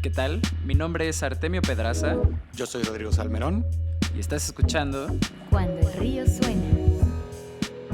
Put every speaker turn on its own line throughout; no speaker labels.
¿Qué tal? Mi nombre es Artemio Pedraza.
Yo soy Rodrigo Salmerón.
Y estás escuchando
Cuando el río suena.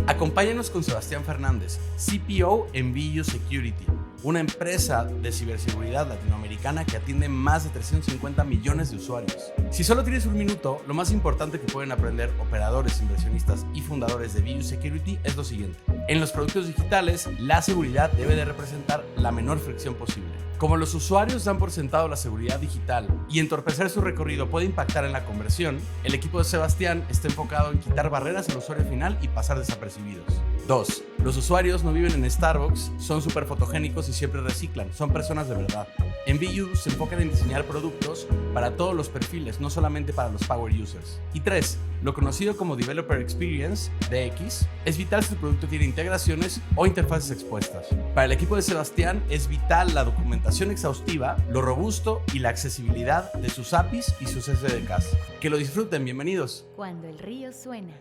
Acompáñanos con Sebastián Fernández, CPO en VU Security, una empresa de ciberseguridad latinoamericana que atiende más de 350 millones de usuarios. Si solo tienes un minuto, lo más importante que pueden aprender operadores, inversionistas y fundadores de VU Security es lo siguiente. En los productos digitales, la seguridad debe de representar la menor fricción posible. Como los usuarios dan por sentado la seguridad digital y entorpecer su recorrido puede impactar en la conversión, el equipo de Sebastián está enfocado en quitar barreras al usuario final y pasar desapercibidos. 2. Los usuarios no viven en Starbucks, son súper fotogénicos y siempre reciclan, son personas de verdad. En VU se enfocan en diseñar productos para todos los perfiles, no solamente para los power users. Y 3. Lo conocido como Developer Experience, DX, es vital si tu producto tiene integraciones o interfaces expuestas. Para el equipo de Sebastián es vital la documentación exhaustiva, lo robusto y la accesibilidad de sus APIs y sus SDKs. Que lo disfruten, bienvenidos.
Cuando el río suena.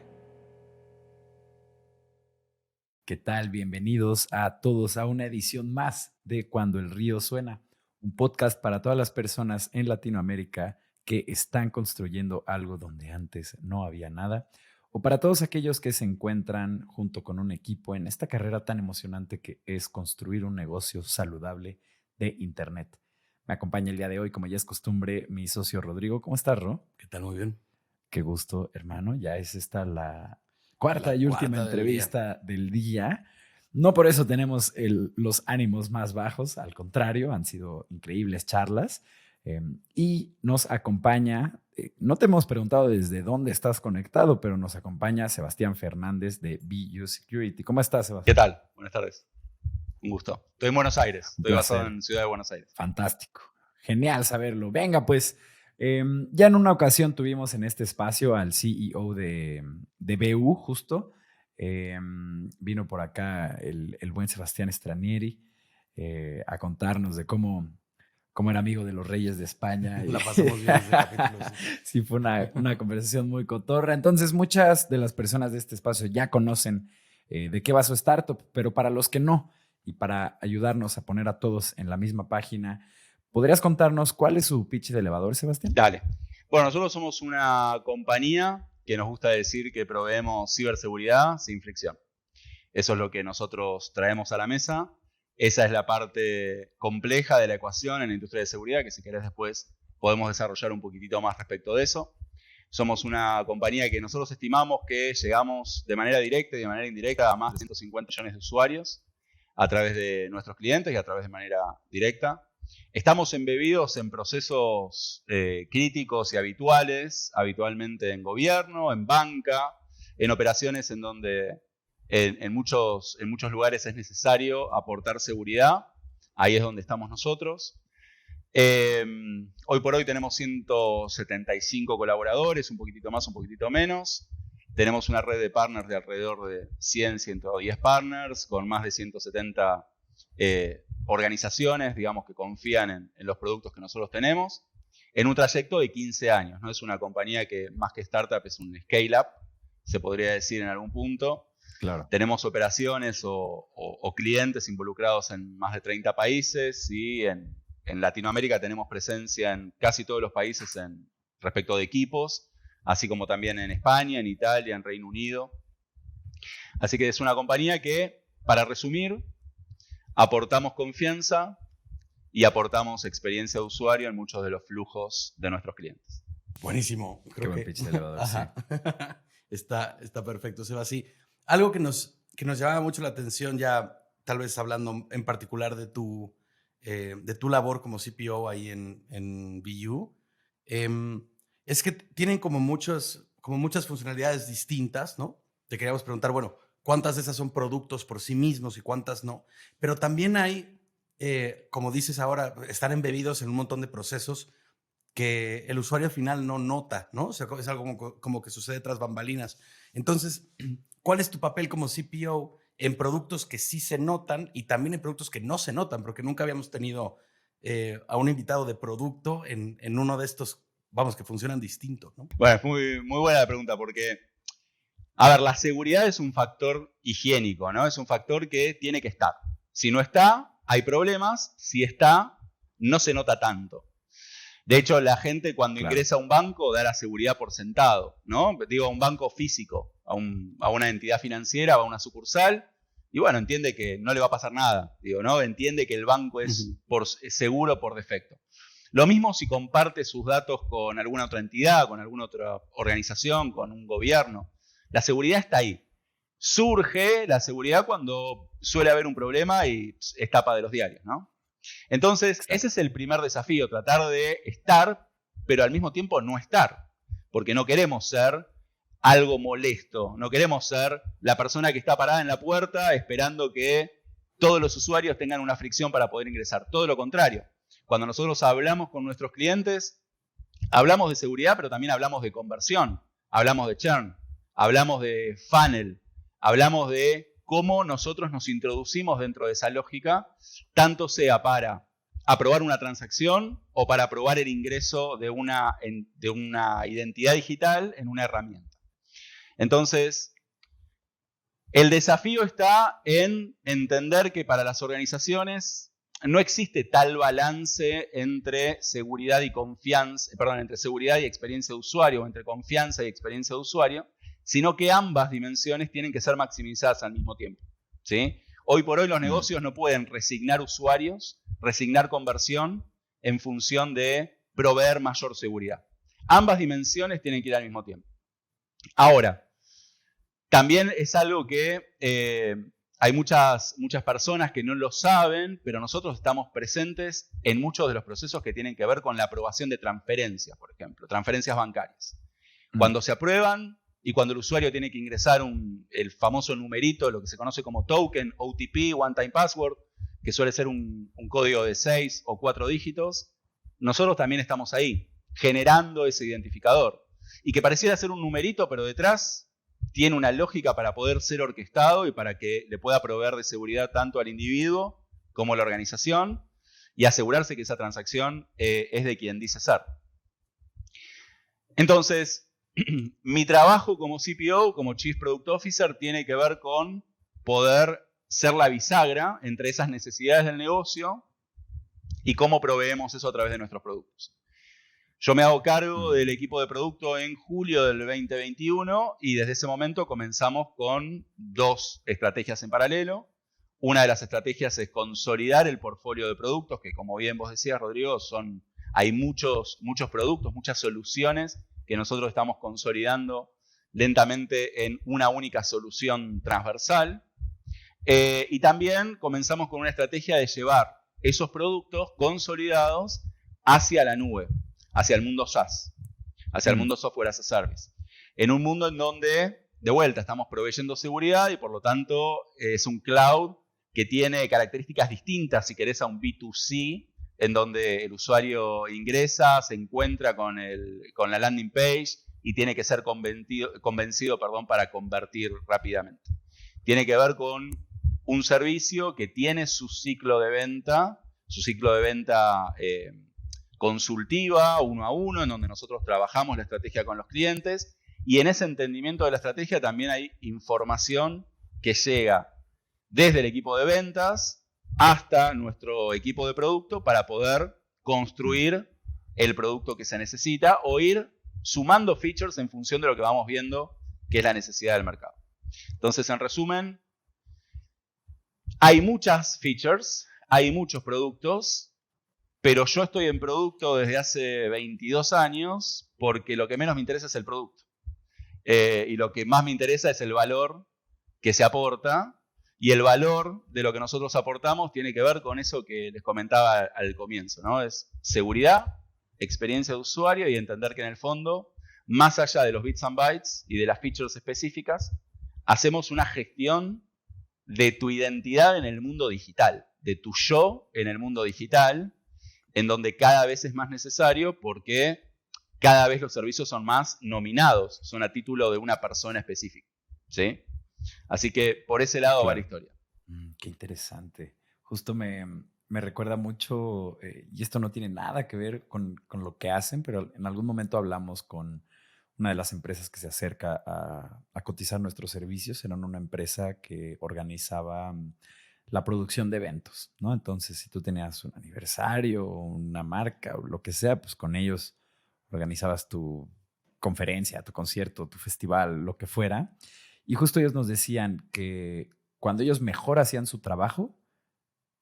¿Qué tal? Bienvenidos a todos a una edición más de Cuando el río suena, un podcast para todas las personas en Latinoamérica que están construyendo algo donde antes no había nada, o para todos aquellos que se encuentran junto con un equipo en esta carrera tan emocionante que es construir un negocio saludable de Internet. Me acompaña el día de hoy, como ya es costumbre, mi socio Rodrigo. ¿Cómo estás, Ro?
¿Qué tal? Muy bien.
Qué gusto, hermano. Ya es esta la cuarta y última entrevista del día. No por eso tenemos los ánimos más bajos, al contrario, han sido increíbles charlas. Y nos acompaña, no te hemos preguntado desde dónde estás conectado, pero nos acompaña Sebastián Fernández de VU Security. ¿Cómo estás, Sebastián?
¿Qué tal? Buenas tardes. Un gusto. Estoy en Buenos Aires. Estoy basado en Ciudad de Buenos Aires.
Fantástico. Genial saberlo. Venga, pues, ya en una ocasión tuvimos en este espacio al CEO de VU, justo. Vino por acá el buen Sebastián Stranieri a contarnos de cómo era amigo de los reyes de España.
La pasamos bien ese capítulo.
Sí, fue una conversación muy cotorra. Entonces, muchas de las personas de este espacio ya conocen de qué va su startup, pero para los que no, y para ayudarnos a poner a todos en la misma página, ¿podrías contarnos cuál es su pitch de elevador, Sebastián?
Dale. Bueno, nosotros somos una compañía que nos gusta decir que proveemos ciberseguridad sin fricción. Eso es lo que nosotros traemos a la mesa. Esa es la parte compleja de la ecuación en la industria de seguridad, que si querés después podemos desarrollar un poquitito más respecto de eso. Somos una compañía que nosotros estimamos que llegamos de manera directa y de manera indirecta a más de 150 millones de usuarios a través de nuestros clientes y a través de manera directa. Estamos embebidos en procesos críticos y habituales, habitualmente en gobierno, en banca, en operaciones en donde en muchos lugares es necesario aportar seguridad. Ahí es donde estamos nosotros. Hoy por hoy tenemos 175 colaboradores, un poquitito más, un poquitito menos. Tenemos una red de partners de alrededor de 100, 110 partners, con más de 170 organizaciones, digamos, que confían en los productos que nosotros tenemos, en un trayecto de 15 años. ¿No? Es una compañía que, más que startup, es un scale-up, se podría decir en algún punto.
Claro.
Tenemos operaciones o clientes involucrados en más de 30 países y en Latinoamérica tenemos presencia en casi todos los países respecto de equipos, así como también en España, en Italia, en Reino Unido. Así que es una compañía que, para resumir, aportamos confianza y aportamos experiencia de usuario en muchos de los flujos de nuestros clientes.
Buenísimo.
Qué buen pitch de elevador, sí.
Está perfecto, Seba. Sí. Algo que nos llamaba mucho la atención, ya tal vez hablando en particular de tu labor como CPO ahí en VU, es que tienen como muchas funcionalidades distintas, ¿no? Te queríamos preguntar, bueno, ¿cuántas de esas son productos por sí mismos y cuántas no? Pero también hay, como dices ahora, están embebidos en un montón de procesos que el usuario final no nota, ¿no? O sea, es algo como que sucede tras bambalinas. Entonces, ¿cuál es tu papel como CPO en productos que sí se notan y también en productos que no se notan? Porque nunca habíamos tenido a un invitado de producto en uno de estos, vamos, que funcionan distinto, ¿no?
Bueno, es muy, muy buena la pregunta porque, a ver, la seguridad es un factor higiénico, ¿no? Es un factor que tiene que estar. Si no está, hay problemas. Si está, no se nota tanto. De hecho, la gente cuando
Claro.
ingresa a un banco da la seguridad por sentado, ¿no? Digo, a un banco físico, a una entidad financiera, a una sucursal, y bueno, entiende que no le va a pasar nada, digo, ¿no? Entiende que el banco es es seguro por defecto. Lo mismo si comparte sus datos con alguna otra entidad, con alguna otra organización, con un gobierno. La seguridad está ahí. Surge la seguridad cuando suele haber un problema y es tapa de los diarios, ¿no? Entonces,
Exacto.
ese es el primer desafío, tratar de estar, pero al mismo tiempo no estar, porque no queremos ser algo molesto, no queremos ser la persona que está parada en la puerta esperando que todos los usuarios tengan una fricción para poder ingresar. Todo lo contrario, cuando nosotros hablamos con nuestros clientes, hablamos de seguridad, pero también hablamos de conversión, hablamos de churn, hablamos de funnel, hablamos de cómo nosotros nos introducimos dentro de esa lógica, tanto sea para aprobar una transacción o para aprobar el ingreso de una identidad digital en una herramienta. Entonces, el desafío está en entender que para las organizaciones no existe tal balance entre seguridad y confianza, entre seguridad y experiencia de usuario, o entre confianza y experiencia de usuario, sino que ambas dimensiones tienen que ser maximizadas al mismo tiempo, ¿sí? Hoy por hoy los negocios no pueden resignar usuarios, resignar conversión en función de proveer mayor seguridad. Ambas dimensiones tienen que ir al mismo tiempo. Ahora, también es algo que hay muchas personas que no lo saben, pero nosotros estamos presentes en muchos de los procesos que tienen que ver con la aprobación de transferencias, por ejemplo, transferencias bancarias. Cuando se aprueban y cuando el usuario tiene que ingresar el famoso numerito, lo que se conoce como token, OTP, One Time Password, que suele ser un código de 6 o 4 dígitos, nosotros también estamos ahí, generando ese identificador. Y que pareciera ser un numerito, pero detrás tiene una lógica para poder ser orquestado y para que le pueda proveer de seguridad tanto al individuo como a la organización y asegurarse que esa transacción es de quien dice ser. Entonces, mi trabajo como CPO, como Chief Product Officer, tiene que ver con poder ser la bisagra entre esas necesidades del negocio y cómo proveemos eso a través de nuestros productos. Yo me hago cargo del equipo de producto en julio del 2021 y desde ese momento comenzamos con 2 estrategias en paralelo. Una de las estrategias es consolidar el portfolio de productos, que como bien vos decías, Rodrigo, hay muchos productos, muchas soluciones que nosotros estamos consolidando lentamente en una única solución transversal. Y también comenzamos con una estrategia de llevar esos productos consolidados hacia la nube, hacia el mundo SaaS, hacia el mundo Software as a Service. En un mundo en donde, de vuelta, estamos proveyendo seguridad y por lo tanto es un cloud que tiene características distintas, si querés, a un B2C, en donde el usuario ingresa, se encuentra con la landing page y tiene que ser convencido para convertir rápidamente. Tiene que ver con un servicio que tiene su ciclo de venta consultiva, 1 a 1, en donde nosotros trabajamos la estrategia con los clientes y en ese entendimiento de la estrategia también hay información que llega desde el equipo de ventas hasta nuestro equipo de producto para poder construir el producto que se necesita o ir sumando features en función de lo que vamos viendo que es la necesidad del mercado. Entonces, en resumen, hay muchas features, hay muchos productos, pero yo estoy en producto desde hace 22 años porque lo que menos me interesa es el producto. Y lo que más me interesa es el valor que se aporta. Y el valor de lo que nosotros aportamos tiene que ver con eso que les comentaba al comienzo, ¿no? Es seguridad, experiencia de usuario y entender que en el fondo, más allá de los bits and bytes y de las features específicas, hacemos una gestión de tu identidad en el mundo digital, de tu yo en el mundo digital, en donde cada vez es más necesario porque cada vez los servicios son más nominados, son a título de una persona específica, ¿sí? Así que por ese lado va la historia.
Qué interesante. Justo me recuerda mucho, y esto no tiene nada que ver con lo que hacen, pero en algún momento hablamos con una de las empresas que se acerca a cotizar nuestros servicios. Era una empresa que organizaba la producción de eventos, ¿no? Entonces, si tú tenías un aniversario, una marca o lo que sea, pues con ellos organizabas tu conferencia, tu concierto, tu festival, lo que fuera. Y justo ellos nos decían que cuando ellos mejor hacían su trabajo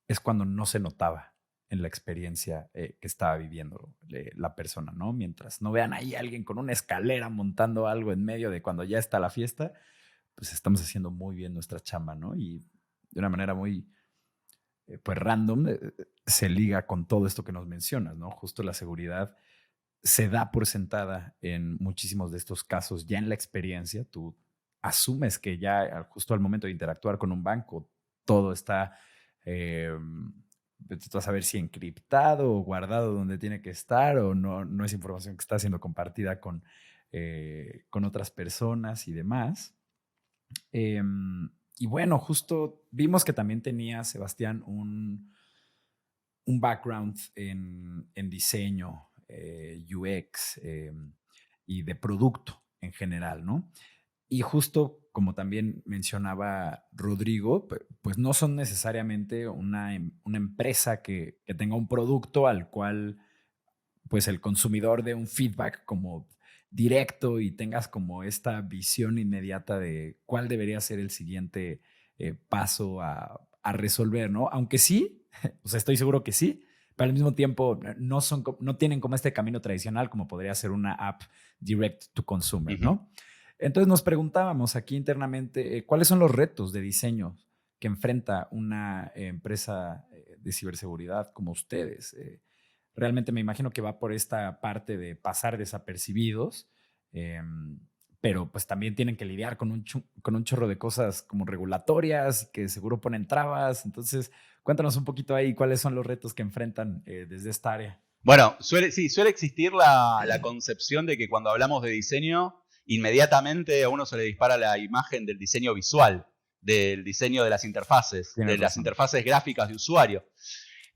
es cuando no se notaba en la experiencia que estaba viviendo la persona, ¿no? Mientras no vean ahí a alguien con una escalera montando algo en medio de cuando ya está la fiesta, pues estamos haciendo muy bien nuestra chamba, ¿no? Y de una manera muy, pues random, se liga con todo esto que nos mencionas, ¿no? Justo la seguridad se da por sentada en muchísimos de estos casos ya en la experiencia. Tú asumes que ya justo al momento de interactuar con un banco, todo está, tú vas a ver si encriptado o guardado donde tiene que estar o no es información que está siendo compartida con otras personas y demás. Y bueno, justo vimos que también tenía, Sebastián, un background en diseño, UX y de producto en general, ¿no? Y justo como también mencionaba Rodrigo, pues no son necesariamente una empresa que tenga un producto al cual pues el consumidor dé un feedback como directo y tengas como esta visión inmediata de cuál debería ser el siguiente paso a resolver, ¿no? Aunque sí, o sea, estoy seguro que sí, pero al mismo tiempo no tienen como este camino tradicional como podría ser una app direct to consumer, ¿no? Entonces nos preguntábamos aquí internamente cuáles son los retos de diseño que enfrenta una empresa de ciberseguridad como ustedes. Realmente me imagino que va por esta parte de pasar desapercibidos, pero pues también tienen que lidiar con un chorro de cosas como regulatorias que seguro ponen trabas. Entonces, cuéntanos un poquito ahí cuáles son los retos que enfrentan desde esta área.
Bueno, suele existir la concepción de que cuando hablamos de diseño, inmediatamente a uno se le dispara la imagen del diseño visual, del diseño de las interfaces, las interfaces gráficas de usuario.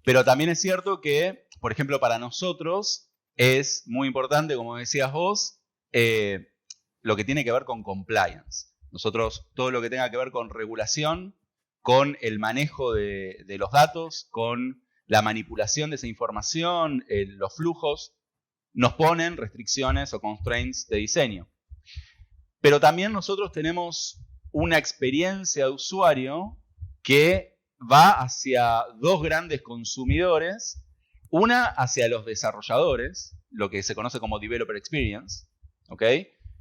Pero también es cierto que, por ejemplo, para nosotros es muy importante, como decías vos, lo que tiene que ver con compliance. Nosotros, todo lo que tenga que ver con regulación, con el manejo de los datos, con la manipulación de esa información, los flujos, nos ponen restricciones o constraints de diseño. Pero también nosotros tenemos una experiencia de usuario que va hacia dos grandes consumidores. Una hacia los desarrolladores, lo que se conoce como Developer Experience, ¿ok?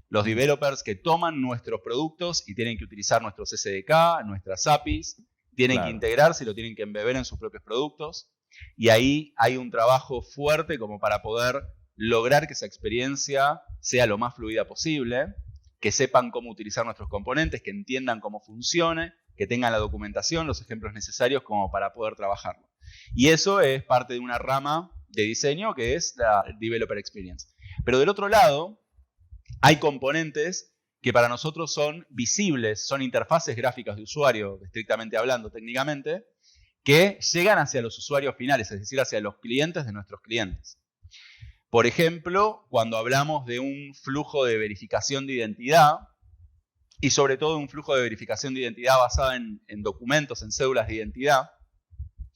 Los developers que toman nuestros productos y tienen que utilizar nuestros SDK, nuestras APIs, tienen que integrarse y lo tienen que embeber en sus propios productos. Y ahí hay un trabajo fuerte como para poder lograr que esa experiencia sea lo más fluida posible, que sepan cómo utilizar nuestros componentes, que entiendan cómo funcione, que tengan la documentación, los ejemplos necesarios como para poder trabajarlo. Y eso es parte de una rama de diseño que es la Developer Experience. Pero del otro lado, hay componentes que para nosotros son visibles, son interfaces gráficas de usuario, estrictamente hablando, técnicamente, que llegan hacia los usuarios finales, es decir, hacia los clientes de nuestros clientes. Por ejemplo, cuando hablamos de un flujo de verificación de identidad, y sobre todo un flujo de verificación de identidad basado en documentos, en cédulas de identidad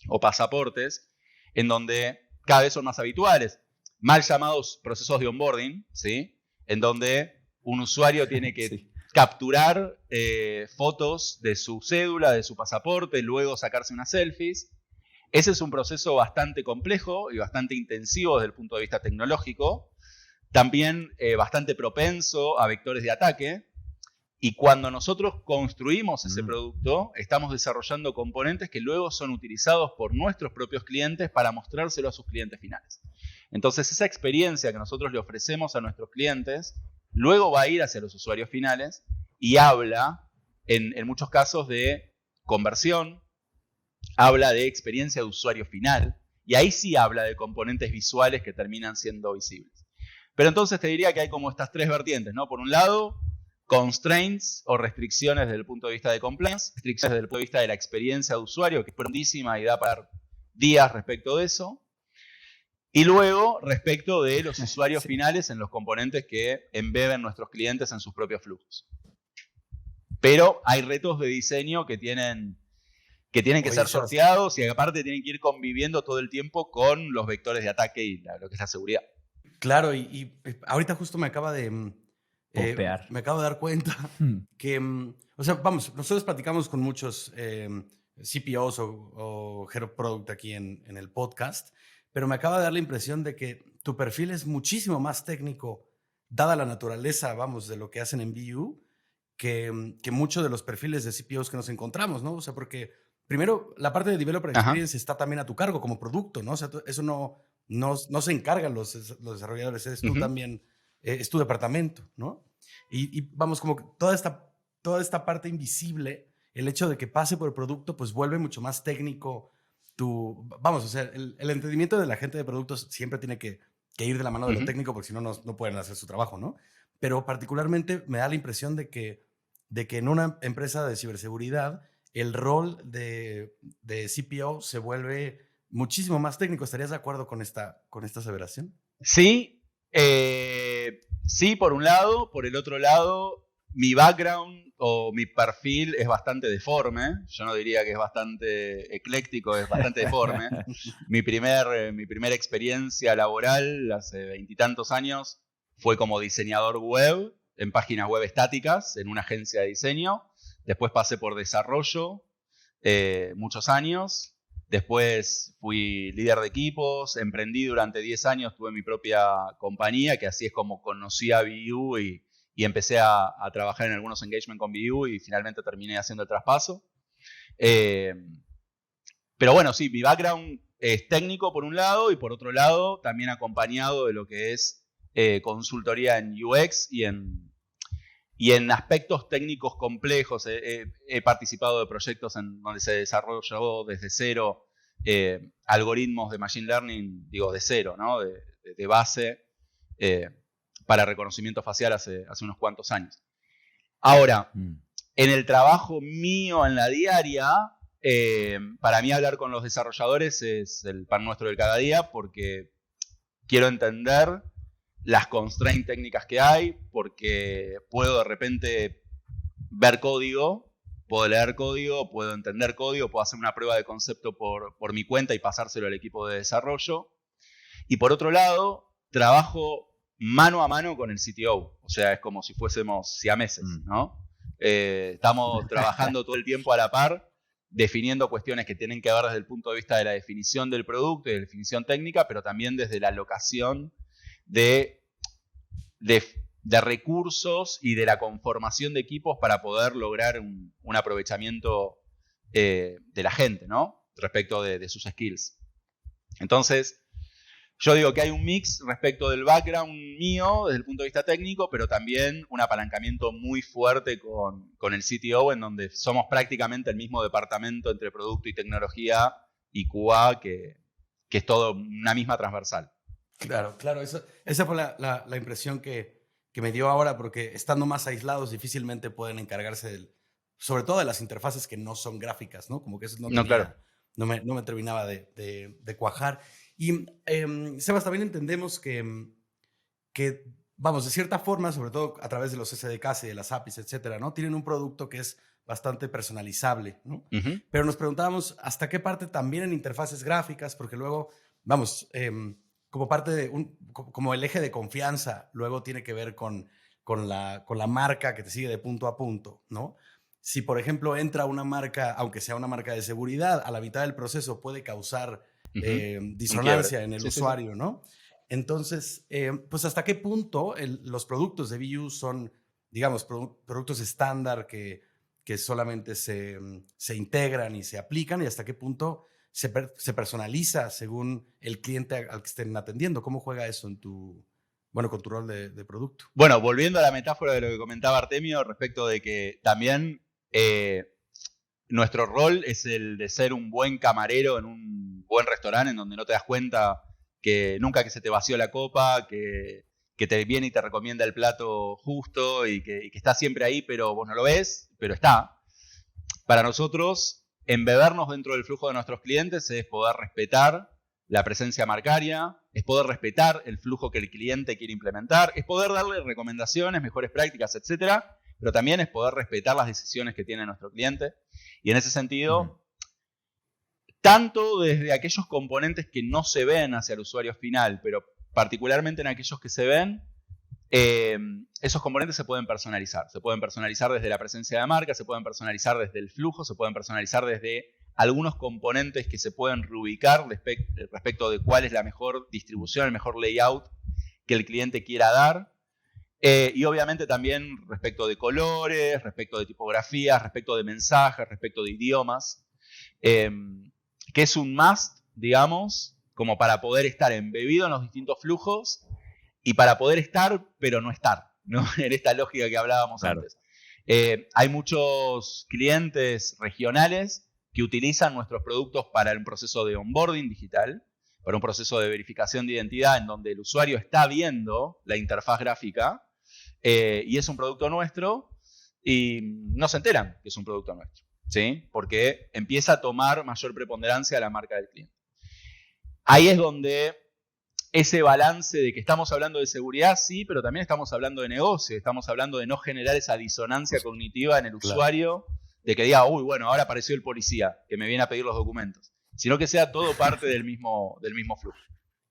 o pasaportes, en donde cada vez son más habituales, mal llamados procesos de onboarding, ¿sí? En donde un usuario tiene que capturar fotos de su cédula, de su pasaporte, luego sacarse unas selfies. Ese es un proceso bastante complejo y bastante intensivo desde el punto de vista tecnológico, también bastante propenso a vectores de ataque. Y cuando nosotros construimos ese producto, estamos desarrollando componentes que luego son utilizados por nuestros propios clientes para mostrárselo a sus clientes finales. Entonces, esa experiencia que nosotros le ofrecemos a nuestros clientes, luego va a ir hacia los usuarios finales y habla, en muchos casos, de conversión, habla de experiencia de usuario final, y ahí sí habla de componentes visuales que terminan siendo visibles. Pero entonces te diría que hay como estas tres vertientes, ¿no? Por un lado, constraints o restricciones desde el punto de vista de compliance, restricciones desde el punto de vista de la experiencia de usuario, que es profundísima y da para días respecto de eso. Y luego, respecto de los usuarios finales en los componentes que embeben nuestros clientes en sus propios flujos. Pero hay retos de diseño que tienen que tienen que
Oye,
ser
Sebas.
sorteados y aparte tienen que ir conviviendo todo el tiempo con los vectores de ataque y lo que es la seguridad.
Claro, y ahorita justo me acaba de...
Popear.
me acabo de dar cuenta que, o sea, vamos, nosotros platicamos con muchos CPOs o Head of Product aquí en el podcast, pero me acaba de dar la impresión de que tu perfil es muchísimo más técnico, dada la naturaleza, vamos, de lo que hacen en BU, que muchos de los perfiles de CPOs que nos encontramos, ¿no? O sea, porque primero la parte de Developer
Ajá.
Experience está también a tu cargo como producto, ¿no? O sea, eso no se encargan los desarrolladores, eres tú
Ujú.
también, es tu departamento, ¿no? Y vamos, como que toda esta parte invisible, el hecho de que pase por el producto, pues vuelve mucho más técnico vamos, o sea, el entendimiento de la gente de productos siempre tiene que ir de la mano de lo
Ujú.
técnico, porque si no, no pueden hacer su trabajo, ¿no? Pero particularmente me da la impresión de que en una empresa de ciberseguridad, el rol de CPO se vuelve muchísimo más técnico. ¿Estarías de acuerdo con esta aseveración?
Sí, sí, por un lado. Por el otro lado, mi background o mi perfil es bastante deforme. Yo no diría que es bastante ecléctico, es bastante deforme. Mi primera experiencia laboral hace 20 y tantos años fue como diseñador web en páginas web estáticas en una agencia de diseño. Después pasé por desarrollo muchos años. Después fui líder de equipos, emprendí durante 10 años, tuve mi propia compañía, que así es como conocí a BU y empecé a trabajar en algunos engagements con BU y finalmente terminé haciendo el traspaso. Pero bueno, sí, mi background es técnico por un lado y por otro lado también acompañado de lo que es consultoría en UX y en aspectos técnicos complejos. He participado de proyectos en donde se desarrolló desde cero algoritmos de machine learning, digo, de cero, ¿no? de base, para reconocimiento facial hace unos cuantos años. Ahora, en el trabajo mío en la diaria, para mí hablar con los desarrolladores es el pan nuestro de cada día, porque quiero entender las constraints técnicas que hay, porque puedo de repente ver código, puedo leer código, puedo entender código, puedo hacer una prueba de concepto por mi cuenta y pasárselo al equipo de desarrollo. Y por otro lado, trabajo mano a mano con el CTO, o sea, es como si fuésemos siameses, ¿no? Estamos trabajando todo el tiempo a la par, definiendo cuestiones que tienen que ver desde el punto de vista de la definición del producto y de la definición técnica, pero también desde la alocación de recursos y de la conformación de equipos para poder lograr un aprovechamiento de la gente, ¿no? Respecto de sus skills. Entonces, yo digo que hay un mix respecto del background mío desde el punto de vista técnico, pero también un apalancamiento muy fuerte con el CTO, en donde somos prácticamente el mismo departamento entre producto y tecnología y QA, que es todo una misma transversal.
Claro. Esa fue la impresión que me dio ahora, porque estando más aislados difícilmente pueden encargarse sobre todo de las interfaces que no son gráficas, ¿no? Como que eso
Claro.
no me terminaba de cuajar. Y, Sebas, también entendemos que, vamos, de cierta forma, sobre todo a través de los SDKs y de las APIs, etcétera, ¿no? Tienen un producto que es bastante personalizable, ¿no?
Uh-huh.
Pero nos preguntábamos hasta qué parte también en interfaces gráficas, porque luego, vamos, como parte de como el eje de confianza, luego tiene que ver con la marca que te sigue de punto a punto, ¿no? Si, por ejemplo, entra una marca, aunque sea una marca de seguridad, a la mitad del proceso puede causar disonancia en el usuario, sí. ¿No? Entonces, pues hasta qué punto los productos de BU son, digamos, productos estándar que solamente se integran y se aplican, y hasta qué punto se personaliza según el cliente al que estén atendiendo. ¿Cómo juega eso con tu rol de producto?
Bueno, volviendo a la metáfora de lo que comentaba Artemio respecto de que también nuestro rol es el de ser un buen camarero en un buen restaurante en donde no te das cuenta que nunca que se te vació la copa, que te viene y te recomienda el plato justo y que está siempre ahí, pero vos no lo ves, pero está. Para nosotros, embebernos dentro del flujo de nuestros clientes es poder respetar la presencia marcaria, es poder respetar el flujo que el cliente quiere implementar, es poder darle recomendaciones, mejores prácticas, etcétera, pero también es poder respetar las decisiones que tiene nuestro cliente. Y en ese sentido, tanto desde aquellos componentes que no se ven hacia el usuario final, pero particularmente en aquellos que se ven, esos componentes se pueden personalizar. Se pueden personalizar desde la presencia de marca, se pueden personalizar desde el flujo, se pueden personalizar desde algunos componentes que se pueden reubicar respecto de cuál es la mejor distribución, el mejor layout que el cliente quiera dar. Y obviamente también respecto de colores, respecto de tipografías, respecto de mensajes, respecto de idiomas. Que es un must, digamos, como para poder estar embebido en los distintos flujos y para poder estar, pero no estar, ¿no? En esta lógica que hablábamos antes. Hay muchos clientes regionales que utilizan nuestros productos para un proceso de onboarding digital, para un proceso de verificación de identidad en donde el usuario está viendo la interfaz gráfica y es un producto nuestro y no se enteran que es un producto nuestro. ¿Sí? Porque empieza a tomar mayor preponderancia a la marca del cliente. Ahí es donde ese balance de que estamos hablando de seguridad, sí, pero también estamos hablando de negocio, estamos hablando de no generar esa disonancia cognitiva en el usuario, de que diga, uy, bueno, ahora apareció el policía que me viene a pedir los documentos, sino que sea todo parte del mismo flujo.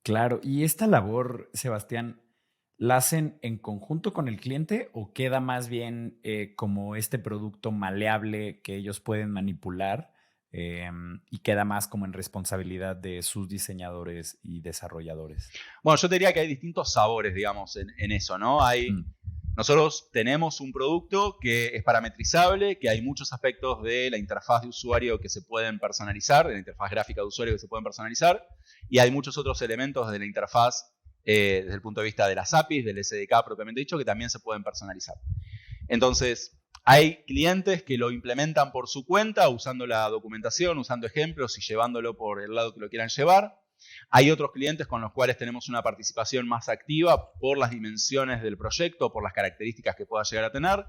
Claro, y esta labor, Sebastián, ¿la hacen en conjunto con el cliente o queda más bien como este producto maleable que ellos pueden manipular y queda más como en responsabilidad de sus diseñadores y desarrolladores?
Bueno, yo te diría que hay distintos sabores, digamos, en eso, ¿no? Nosotros tenemos un producto que es parametrizable, que hay muchos aspectos de la interfaz de usuario que se pueden personalizar, de la interfaz gráfica de usuario que se pueden personalizar, y hay muchos otros elementos de la interfaz desde el punto de vista de las APIs, del SDK propiamente dicho, que también se pueden personalizar. Entonces, hay clientes que lo implementan por su cuenta, usando la documentación, usando ejemplos y llevándolo por el lado que lo quieran llevar. Hay otros clientes con los cuales tenemos una participación más activa por las dimensiones del proyecto, por las características que pueda llegar a tener.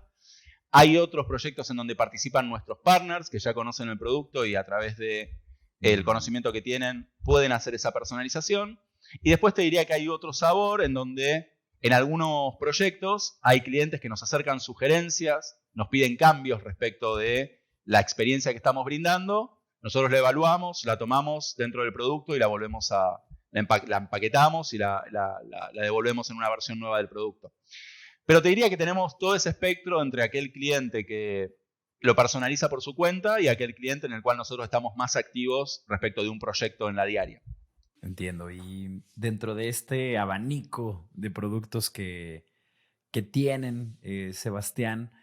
Hay otros proyectos en donde participan nuestros partners que ya conocen el producto y a través del conocimiento que tienen pueden hacer esa personalización. Y después te diría que hay otro sabor en donde en algunos proyectos hay clientes que nos acercan sugerencias, nos piden cambios respecto de la experiencia que estamos brindando. Nosotros la evaluamos, la tomamos dentro del producto y la volvemos la empaquetamos y la devolvemos en una versión nueva del producto. Pero te diría que tenemos todo ese espectro entre aquel cliente que lo personaliza por su cuenta y aquel cliente en el cual nosotros estamos más activos respecto de un proyecto en la diaria.
Entiendo. Y dentro de este abanico de productos que tienen, Sebastián,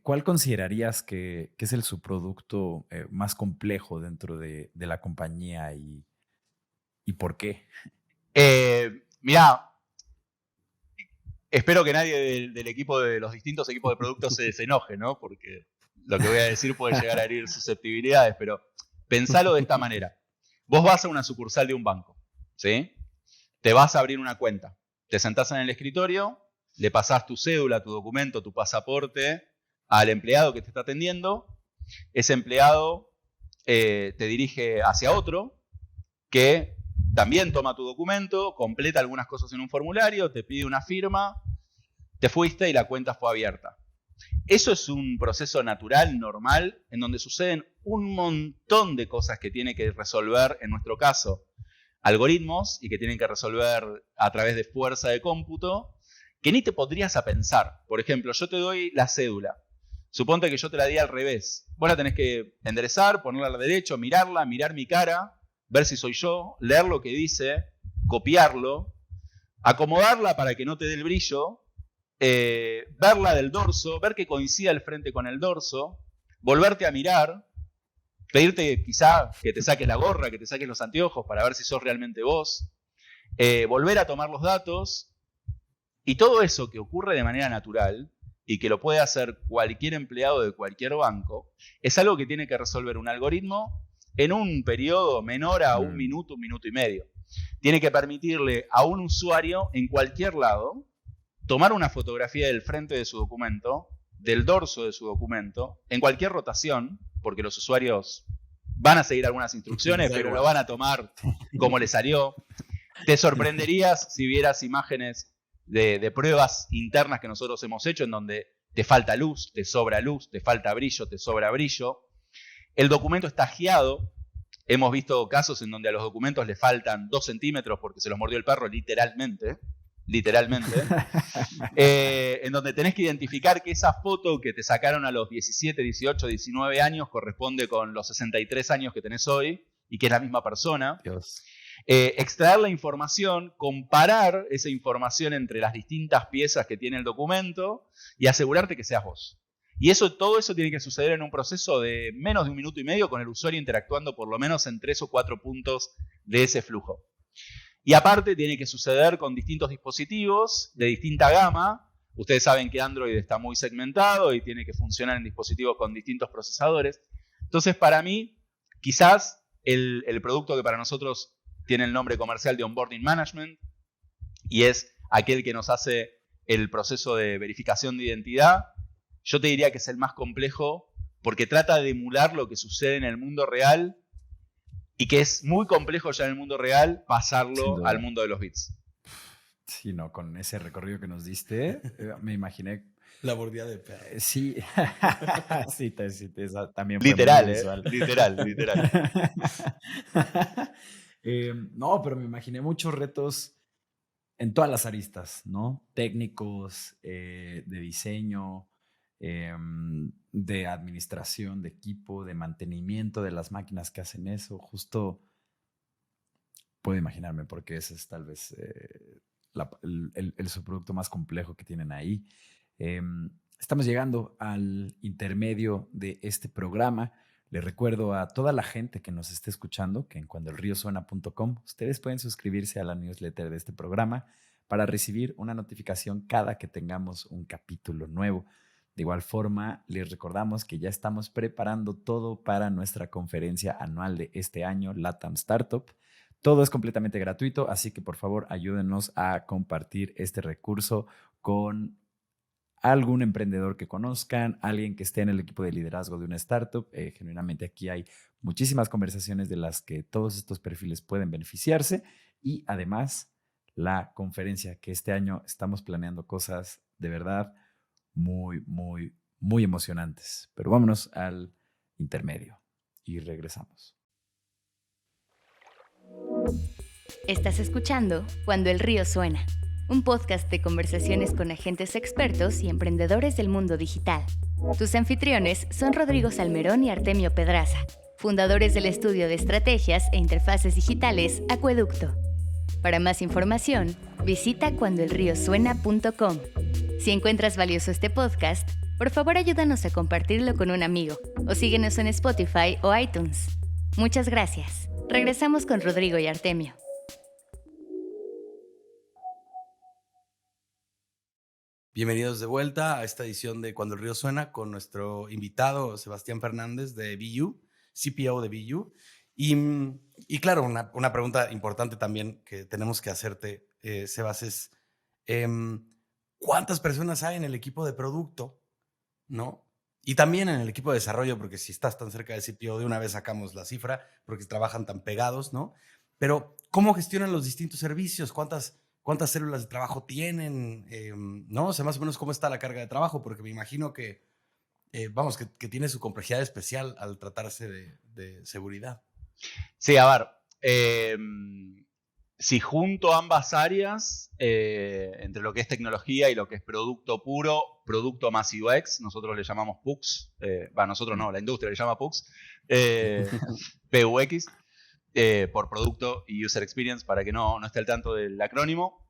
¿cuál considerarías que es el subproducto más complejo dentro de la compañía y por qué?
Mirá, espero que nadie del equipo, de los distintos equipos de productos se enoje, ¿no? Porque lo que voy a decir puede llegar a herir susceptibilidades, pero pensalo de esta manera. Vos vas a una sucursal de un banco, ¿sí? Te vas a abrir una cuenta. Te sentás en el escritorio, le pasás tu cédula, tu documento, tu pasaporte al empleado que te está atendiendo. Ese empleado te dirige hacia otro que también toma tu documento, completa algunas cosas en un formulario, te pide una firma, te fuiste y la cuenta fue abierta. Eso es un proceso natural, normal, en donde suceden un montón de cosas que tiene que resolver, en nuestro caso, algoritmos y que tienen que resolver a través de fuerza de cómputo, que ni te podrías a pensar. Por ejemplo, yo te doy la cédula. Suponte que yo te la di al revés. Vos la tenés que enderezar, ponerla al derecho, mirarla, mirar mi cara, ver si soy yo, leer lo que dice, copiarlo, acomodarla para que no te dé el brillo, verla del dorso, ver que coincida el frente con el dorso, volverte a mirar, pedirte quizá que te saques la gorra, que te saques los anteojos para ver si sos realmente vos, volver a tomar los datos, y todo eso que ocurre de manera natural y que lo puede hacer cualquier empleado de cualquier banco, es algo que tiene que resolver un algoritmo en un periodo menor a un minuto y medio. Tiene que permitirle a un usuario en cualquier lado tomar una fotografía del frente de su documento, del dorso de su documento, en cualquier rotación, porque los usuarios van a seguir algunas instrucciones, pero lo van a tomar como les salió. Te sorprenderías si vieras imágenes de pruebas internas que nosotros hemos hecho en donde te falta luz, te sobra luz, te falta brillo, te sobra brillo. El documento está guiado, Hemos visto casos en donde a los documentos le faltan 2 centímetros porque se los mordió el perro, literalmente, en donde tenés que identificar que esa foto que te sacaron a los 17, 18, 19 años corresponde con los 63 años que tenés hoy y que es la misma persona.
Dios.
Extraer la información, comparar esa información entre las distintas piezas que tiene el documento y asegurarte que seas vos. Y todo eso tiene que suceder en un proceso de menos de 1 minuto y medio con el usuario interactuando por lo menos en 3 o 4 puntos de ese flujo. Y aparte tiene que suceder con distintos dispositivos de distinta gama. Ustedes saben que Android está muy segmentado y tiene que funcionar en dispositivos con distintos procesadores. Entonces, para mí, quizás el producto que para nosotros tiene el nombre comercial de Onboarding Management y es aquel que nos hace el proceso de verificación de identidad, yo te diría que es el más complejo porque trata de emular lo que sucede en el mundo real y que es muy complejo ya en el mundo real pasarlo al mundo de los bits.
Sí, no, con ese recorrido que nos diste, me imaginé.
La mordida de perro.
Sí, sí, también fue
Literal,
muy visual.
Literal.
No, pero me imaginé muchos retos en todas las aristas, ¿no? Técnicos, de diseño, de administración de equipo, de mantenimiento de las máquinas que hacen eso. Justo puedo imaginarme porque ese es tal vez el subproducto más complejo que tienen ahí. Estamos llegando al intermedio de este programa. Les recuerdo a toda la gente que nos esté escuchando que en cuandoelriosuena.com ustedes pueden suscribirse a la newsletter de este programa para recibir una notificación cada que tengamos un capítulo nuevo. De igual forma, les recordamos que ya estamos preparando todo para nuestra conferencia anual de este año, LATAM Startup. Todo es completamente gratuito, así que por favor ayúdenos a compartir este recurso con algún emprendedor que conozcan, alguien que esté en el equipo de liderazgo de una startup. Genuinamente aquí hay muchísimas conversaciones de las que todos estos perfiles pueden beneficiarse y además la conferencia que este año estamos planeando cosas de verdad muy, muy, muy emocionantes. Pero vámonos al intermedio y regresamos.
Estás escuchando Cuando el río suena, un podcast de conversaciones con agentes expertos y emprendedores del mundo digital. Tus anfitriones son Rodrigo Salmerón y Artemio Pedraza, fundadores del estudio de estrategias e interfaces digitales Acueducto. Para más información, visita cuandoelriosuena.com. Si encuentras valioso este podcast, por favor ayúdanos a compartirlo con un amigo o síguenos en Spotify o iTunes. Muchas gracias. Regresamos con Rodrigo y Artemio.
Bienvenidos de vuelta a esta edición de Cuando el río suena con nuestro invitado Sebastián Fernández de VU, CPO de VU. Y claro, una pregunta importante también que tenemos que hacerte, Sebas, es ¿cuántas personas hay en el equipo de producto? ¿No? Y también en el equipo de desarrollo, porque si estás tan cerca del CPO, de una vez sacamos la cifra, porque trabajan tan pegados, ¿no? Pero, ¿cómo gestionan los distintos servicios? ¿Cuántas células de trabajo tienen? ¿No? O sea, más o menos, ¿cómo está la carga de trabajo? Porque me imagino que, que tiene su complejidad especial al tratarse de seguridad.
Sí, a ver, si junto ambas áreas, entre lo que es tecnología y lo que es producto puro, producto más UX, nosotros le llamamos PUX, nosotros no, la industria le llama PUX, PUX, por producto y user experience, para que no esté al tanto del acrónimo,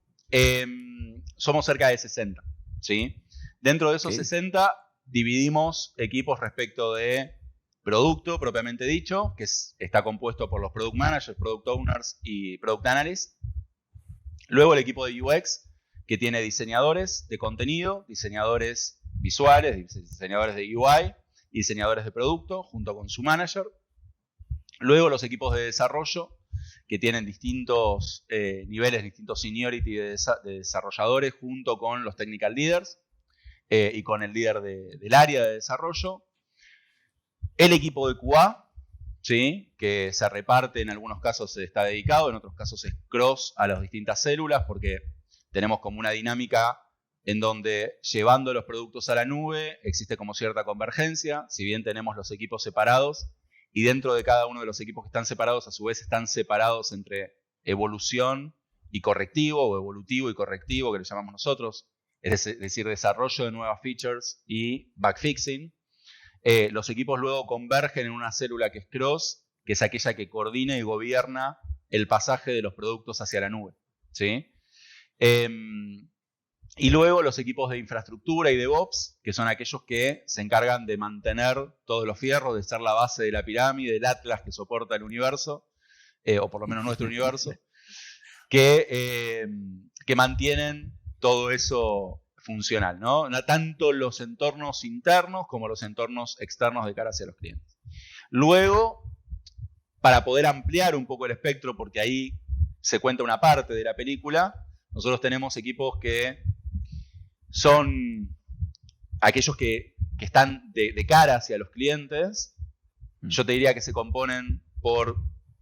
somos cerca de 60, ¿sí? Dentro de esos 60 dividimos equipos respecto de producto propiamente dicho, que está compuesto por los product managers, product owners y product analysts. Luego el equipo de UX, que tiene diseñadores de contenido, diseñadores visuales, diseñadores de UI y diseñadores de producto, junto con su manager. Luego los equipos de desarrollo, que tienen distintos niveles, distintos seniority de desarrolladores, junto con los technical leaders y con el líder del área de desarrollo. El equipo de QA, ¿sí? Que se reparte, en algunos casos está dedicado, en otros casos es cross a las distintas células, porque tenemos como una dinámica en donde llevando los productos a la nube existe como cierta convergencia, si bien tenemos los equipos separados, y dentro de cada uno de los equipos que están separados, a su vez están separados entre evolución y correctivo, o evolutivo y correctivo, que le llamamos nosotros, es decir, desarrollo de nuevas features y bugfixing. Los equipos luego convergen en una célula que es cross, que es aquella que coordina y gobierna el pasaje de los productos hacia la nube, ¿sí? Y luego los equipos de infraestructura y DevOps, que son aquellos que se encargan de mantener todos los fierros, de ser la base de la pirámide, del atlas que soporta el universo, o por lo menos nuestro universo, que mantienen todo eso funcional, ¿no? Tanto los entornos internos como los entornos externos de cara hacia los clientes. Luego, para poder ampliar un poco el espectro, porque ahí se cuenta una parte de la película, nosotros tenemos equipos que son aquellos que están de cara hacia los clientes. Yo te diría que se componen por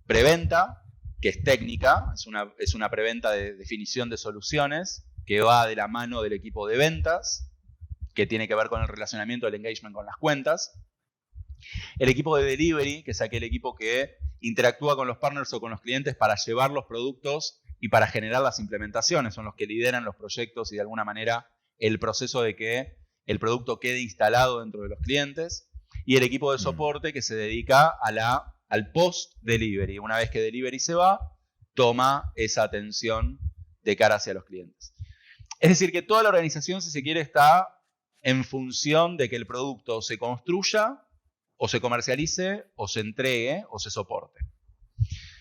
preventa, que es técnica, es una preventa de definición de soluciones, que va de la mano del equipo de ventas, que tiene que ver con el relacionamiento del engagement con las cuentas. El equipo de delivery, que es aquel equipo que interactúa con los partners o con los clientes para llevar los productos y para generar las implementaciones. Son los que lideran los proyectos y de alguna manera el proceso de que el producto quede instalado dentro de los clientes. Y el equipo de soporte, que se dedica al post-delivery. Una vez que delivery se va, toma esa atención de cara hacia los clientes. Es decir, que toda la organización, si se quiere, está en función de que el producto se construya, o se comercialice, o se entregue, o se soporte.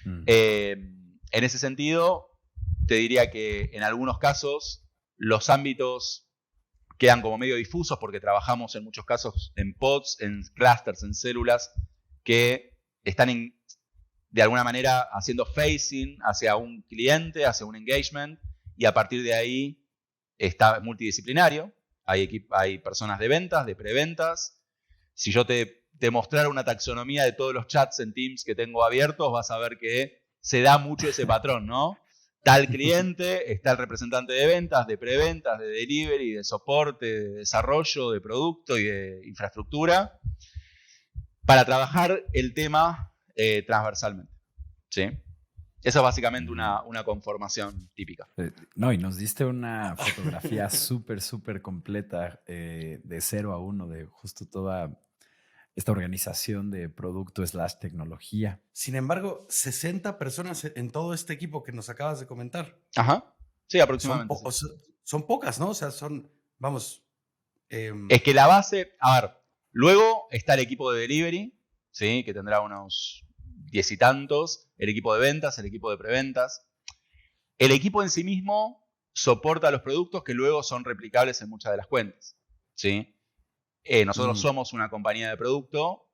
En ese sentido, te diría que en algunos casos los ámbitos quedan como medio difusos porque trabajamos en muchos casos en pods, en clusters, en células que están de alguna manera haciendo facing hacia un cliente, hacia un engagement, y a partir de ahí está multidisciplinario. Hay personas de ventas, de preventas. Si yo te mostrara una taxonomía de todos los chats en Teams que tengo abiertos, vas a ver que se da mucho ese patrón, ¿no? Tal cliente, está el representante de ventas, de preventas, de delivery, de soporte, de desarrollo, de producto y de infraestructura, para trabajar el tema transversalmente, ¿sí? Esa es básicamente una conformación típica.
No, y nos diste una fotografía súper completa de 0 a 1 de justo toda esta organización de producto / tecnología.
Sin embargo, 60 personas en todo este equipo que nos acabas de comentar.
Ajá, sí, aproximadamente.
Son pocas, ¿no? O sea, vamos...
Es que la base, a ver, luego está el equipo de delivery, ¿sí? Que tendrá unos 10 y tantos, el equipo de ventas, el equipo de preventas. El equipo en sí mismo soporta los productos que luego son replicables en muchas de las cuentas, ¿sí? Nosotros somos una compañía de producto.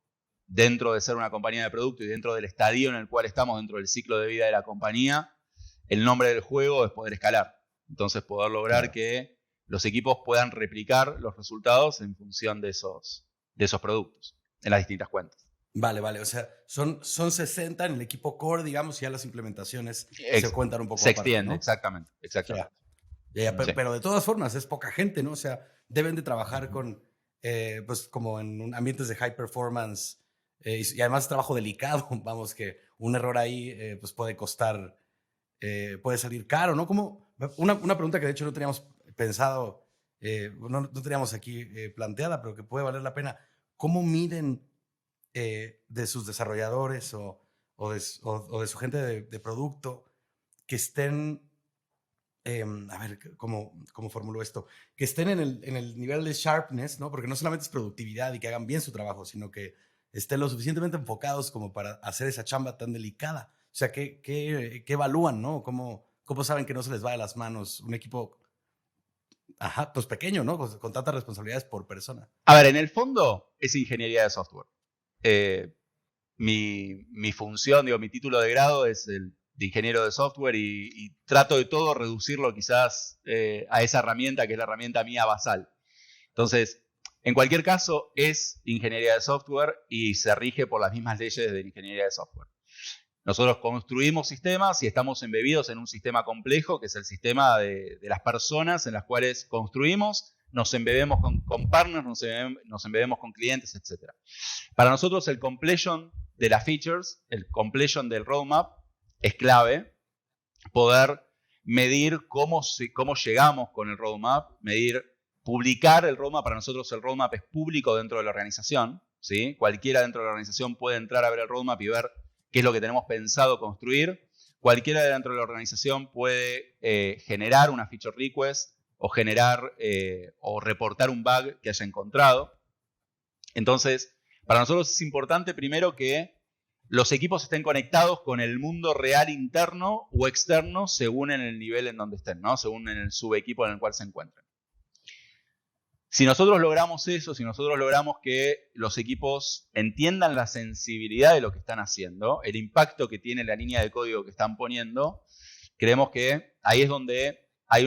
Dentro de ser una compañía de producto y dentro del estadio en el cual estamos, dentro del ciclo de vida de la compañía, el nombre del juego es poder escalar. Entonces poder lograr que los equipos puedan replicar los resultados en función de esos productos en las distintas cuentas.
Vale. O sea, son 60 en el equipo core, digamos, y ya las implementaciones se cuentan un poco
se
aparte,
extiende,
¿no?
exactamente.
Ya,
Sí.
Pero de todas formas es poca gente, ¿no? O sea, deben de trabajar con, pues como en ambientes de high performance, y además es trabajo delicado, vamos, que un error ahí pues puede costar, puede salir caro, ¿no? Como una pregunta que de hecho no teníamos pensado, no teníamos aquí planteada, pero que puede valer la pena. ¿Cómo miden de sus desarrolladores o de su gente de producto que estén, a ver, ¿cómo formulo esto? Que estén en el nivel de sharpness, ¿no? Porque no solamente es productividad y que hagan bien su trabajo, sino que estén lo suficientemente enfocados como para hacer esa chamba tan delicada. O sea, ¿qué evalúan, no? ¿Cómo saben que no se les va de las manos un equipo, pues pequeño, ¿no? Con tantas responsabilidades por persona.
A ver, en el fondo es ingeniería de software. Mi función, mi título de grado es el de ingeniero de software y trato de todo reducirlo quizás a esa herramienta que es la herramienta mía basal. Entonces, en cualquier caso, es ingeniería de software y se rige por las mismas leyes de ingeniería de software. Nosotros construimos sistemas y estamos embebidos en un sistema complejo, que es el sistema de las personas en las cuales construimos, nos embebemos con partners, nos embebemos con clientes, etc. Para nosotros el completion de las features, el completion del roadmap, es clave. Poder medir cómo llegamos con el roadmap, publicar el roadmap. Para nosotros el roadmap es público dentro de la organización, ¿sí? Cualquiera dentro de la organización puede entrar a ver el roadmap y ver qué es lo que tenemos pensado construir. Cualquiera dentro de la organización puede generar una feature request o generar o reportar un bug que haya encontrado. Entonces, para nosotros es importante primero que los equipos estén conectados con el mundo real interno o externo según en el nivel en donde estén, ¿no? Según en el subequipo en el cual se encuentren. Si nosotros logramos eso, si nosotros logramos que los equipos entiendan la sensibilidad de lo que están haciendo, el impacto que tiene la línea de código que están poniendo, creemos que ahí es donde hay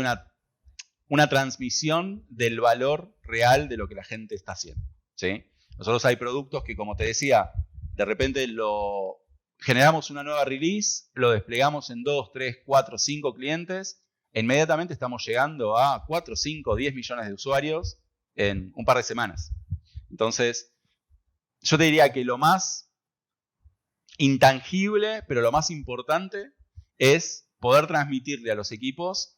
una transmisión del valor real de lo que la gente está haciendo, ¿sí? Nosotros hay productos que, como te decía, de repente generamos una nueva release, lo desplegamos en 2, 3, 4, 5 clientes, e inmediatamente estamos llegando a 4, 5, 10 millones de usuarios en un par de semanas. Entonces, yo te diría que lo más intangible, pero lo más importante, es poder transmitirle a los equipos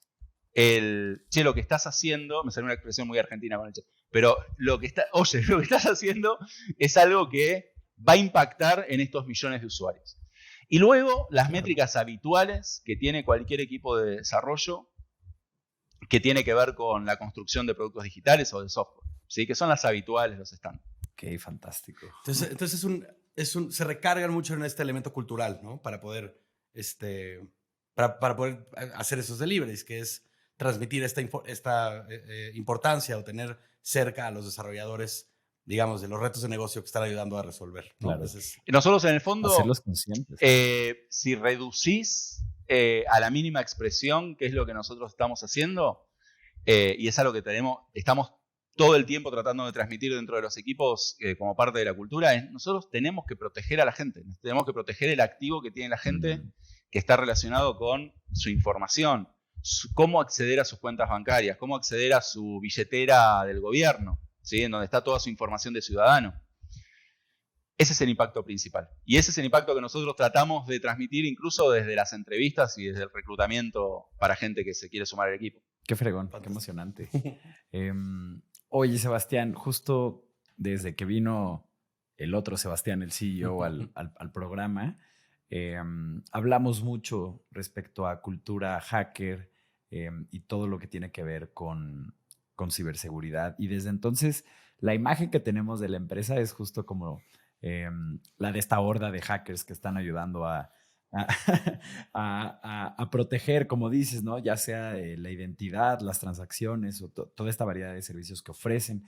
lo que estás haciendo, me salió una expresión muy argentina con el che, pero lo que estás haciendo es algo que va a impactar en estos millones de usuarios. Y luego, las métricas habituales que tiene cualquier equipo de desarrollo, que tiene que ver con la construcción de productos digitales o de software, ¿sí? Que son las habituales, los estándares.
Ok, fantástico.
Entonces se recargan mucho en este elemento cultural, ¿no? Para poder hacer esos deliveries, que es transmitir esta importancia o tener cerca a los desarrolladores, digamos, de los retos de negocio que están ayudando a resolver, ¿no?
Claro.
Nosotros, en el fondo,
hacerlos conscientes.
Si reducís a la mínima expresión, que es lo que nosotros estamos haciendo, y es algo que estamos todo el tiempo tratando de transmitir dentro de los equipos como parte de la cultura, nosotros tenemos que proteger a la gente, tenemos que proteger el activo que tiene la gente que está relacionado con su información, cómo acceder a sus cuentas bancarias, cómo acceder a su billetera del gobierno, ¿sí? En donde está toda su información de ciudadano. Ese es el impacto principal. Y ese es el impacto que nosotros tratamos de transmitir incluso desde las entrevistas y desde el reclutamiento para gente que se quiere sumar al equipo.
Qué fregón, qué emocionante. Oye, Sebastián, justo desde que vino el otro Sebastián, el CEO, al programa, hablamos mucho respecto a cultura hacker y todo lo que tiene que ver con ciberseguridad. Y desde entonces, la imagen que tenemos de la empresa es justo como la de esta horda de hackers que están ayudando a proteger, como dices, ¿no? Ya sea la identidad, las transacciones o toda esta variedad de servicios que ofrecen.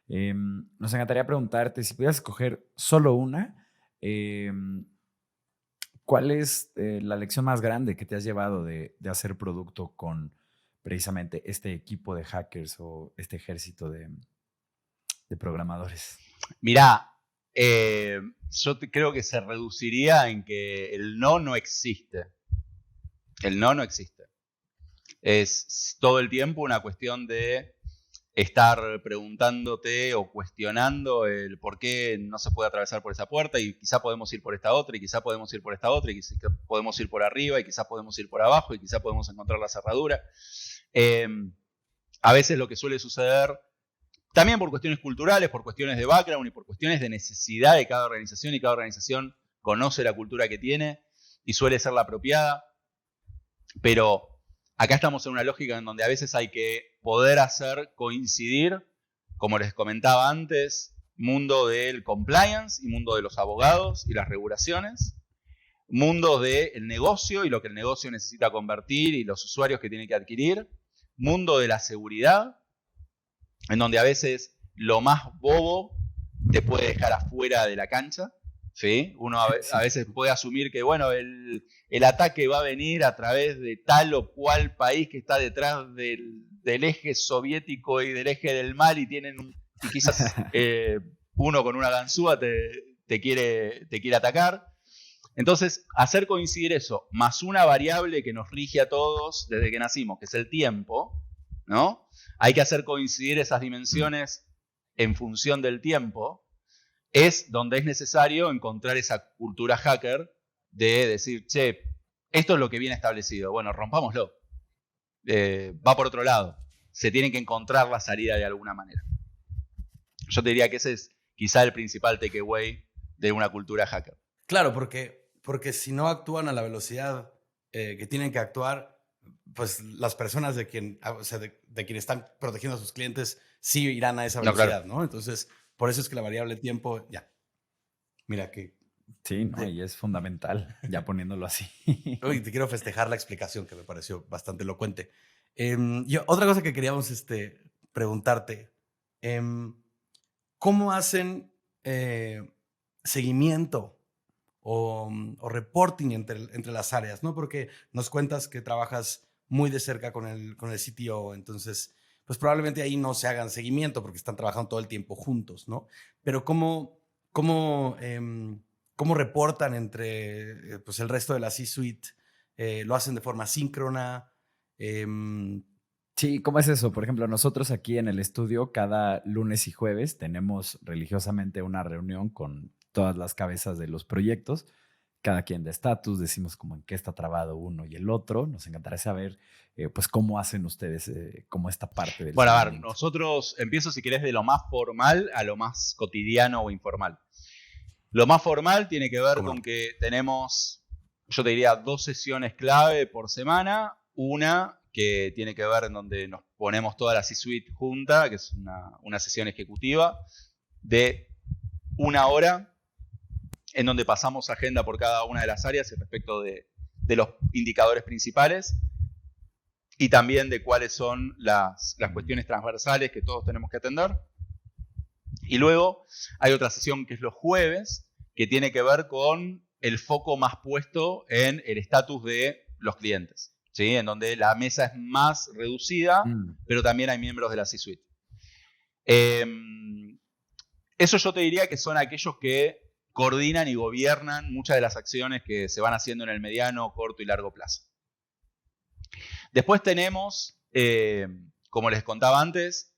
Nos encantaría preguntarte, si pudieras escoger solo una, ¿cuál es la lección más grande que te has llevado de hacer producto con precisamente este equipo de hackers o este ejército de programadores?
Mirá, yo creo que se reduciría en que el no existe. El no existe. Es todo el tiempo una cuestión de estar preguntándote o cuestionando el por qué no se puede atravesar por esa puerta y quizá podemos ir por esta otra y quizá podemos ir por esta otra y quizá podemos ir por arriba y quizá podemos ir por abajo y quizá podemos encontrar la cerradura. A veces lo que suele suceder, también por cuestiones culturales, por cuestiones de background y por cuestiones de necesidad de cada organización, y cada organización conoce la cultura que tiene y suele ser la apropiada, pero acá estamos en una lógica en donde a veces hay que poder hacer coincidir, como les comentaba antes, mundo del compliance y mundo de los abogados y las regulaciones, mundo del negocio y lo que el negocio necesita convertir y los usuarios que tiene que adquirir, mundo de la seguridad, en donde a veces lo más bobo te puede dejar afuera de la cancha, ¿sí? Uno a veces puede asumir que bueno, el ataque va a venir a través de tal o cual país que está detrás del eje soviético y del eje del mal y quizás uno con una ganzúa te quiere atacar. Entonces, hacer coincidir eso, más una variable que nos rige a todos desde que nacimos, que es el tiempo, ¿no? Hay que hacer coincidir esas dimensiones en función del tiempo. es donde es necesario encontrar esa cultura hacker de decir, che, esto es lo que viene establecido, bueno, rompámoslo. Va por otro lado. Se tiene que encontrar la salida de alguna manera. Yo te diría que ese es quizá el principal takeaway de una cultura hacker.
Claro, porque si no actúan a la velocidad que tienen que actuar, pues las personas de quien están protegiendo a sus clientes sí irán a esa velocidad, ¿no? Entonces, por eso es que la variable tiempo, ya. Mira que...
Sí, no, y es fundamental, ya poniéndolo así.
Uy, te quiero festejar la explicación que me pareció bastante elocuente. Otra cosa que queríamos preguntarte, ¿cómo hacen seguimiento o reporting entre las áreas, ¿no? Porque nos cuentas que trabajas muy de cerca con el CTO, entonces, pues probablemente ahí no se hagan seguimiento porque están trabajando todo el tiempo juntos, ¿no? Pero ¿cómo reportan entre pues el resto de la C-Suite? ¿Lo hacen de forma síncrona?
Sí, ¿cómo es eso? Por ejemplo, nosotros aquí en el estudio cada lunes y jueves tenemos religiosamente una reunión con todas las cabezas de los proyectos, cada quien de estatus, decimos como en qué está trabado uno y el otro. Nos encantaría saber pues cómo hacen ustedes como esta parte del
Bueno, a ver,
seguimiento.
nosotros empiezo si querés de lo más formal a lo más cotidiano o informal. Lo más formal tiene que ver con que tenemos, yo te diría, 2 sesiones clave por semana. Una que tiene que ver en donde nos ponemos toda la C-Suite junta, que es una sesión ejecutiva de 1 hora, en donde pasamos agenda por cada una de las áreas respecto de los indicadores principales y también de cuáles son las cuestiones transversales que todos tenemos que atender. Y luego hay otra sesión que es los jueves, que tiene que ver con el foco más puesto en el estatus de los clientes, ¿sí? En donde la mesa es más reducida, pero también hay miembros de la C-Suite. Eso yo te diría que son aquellos que coordinan y gobiernan muchas de las acciones que se van haciendo en el mediano, corto y largo plazo. Después tenemos, como les contaba antes,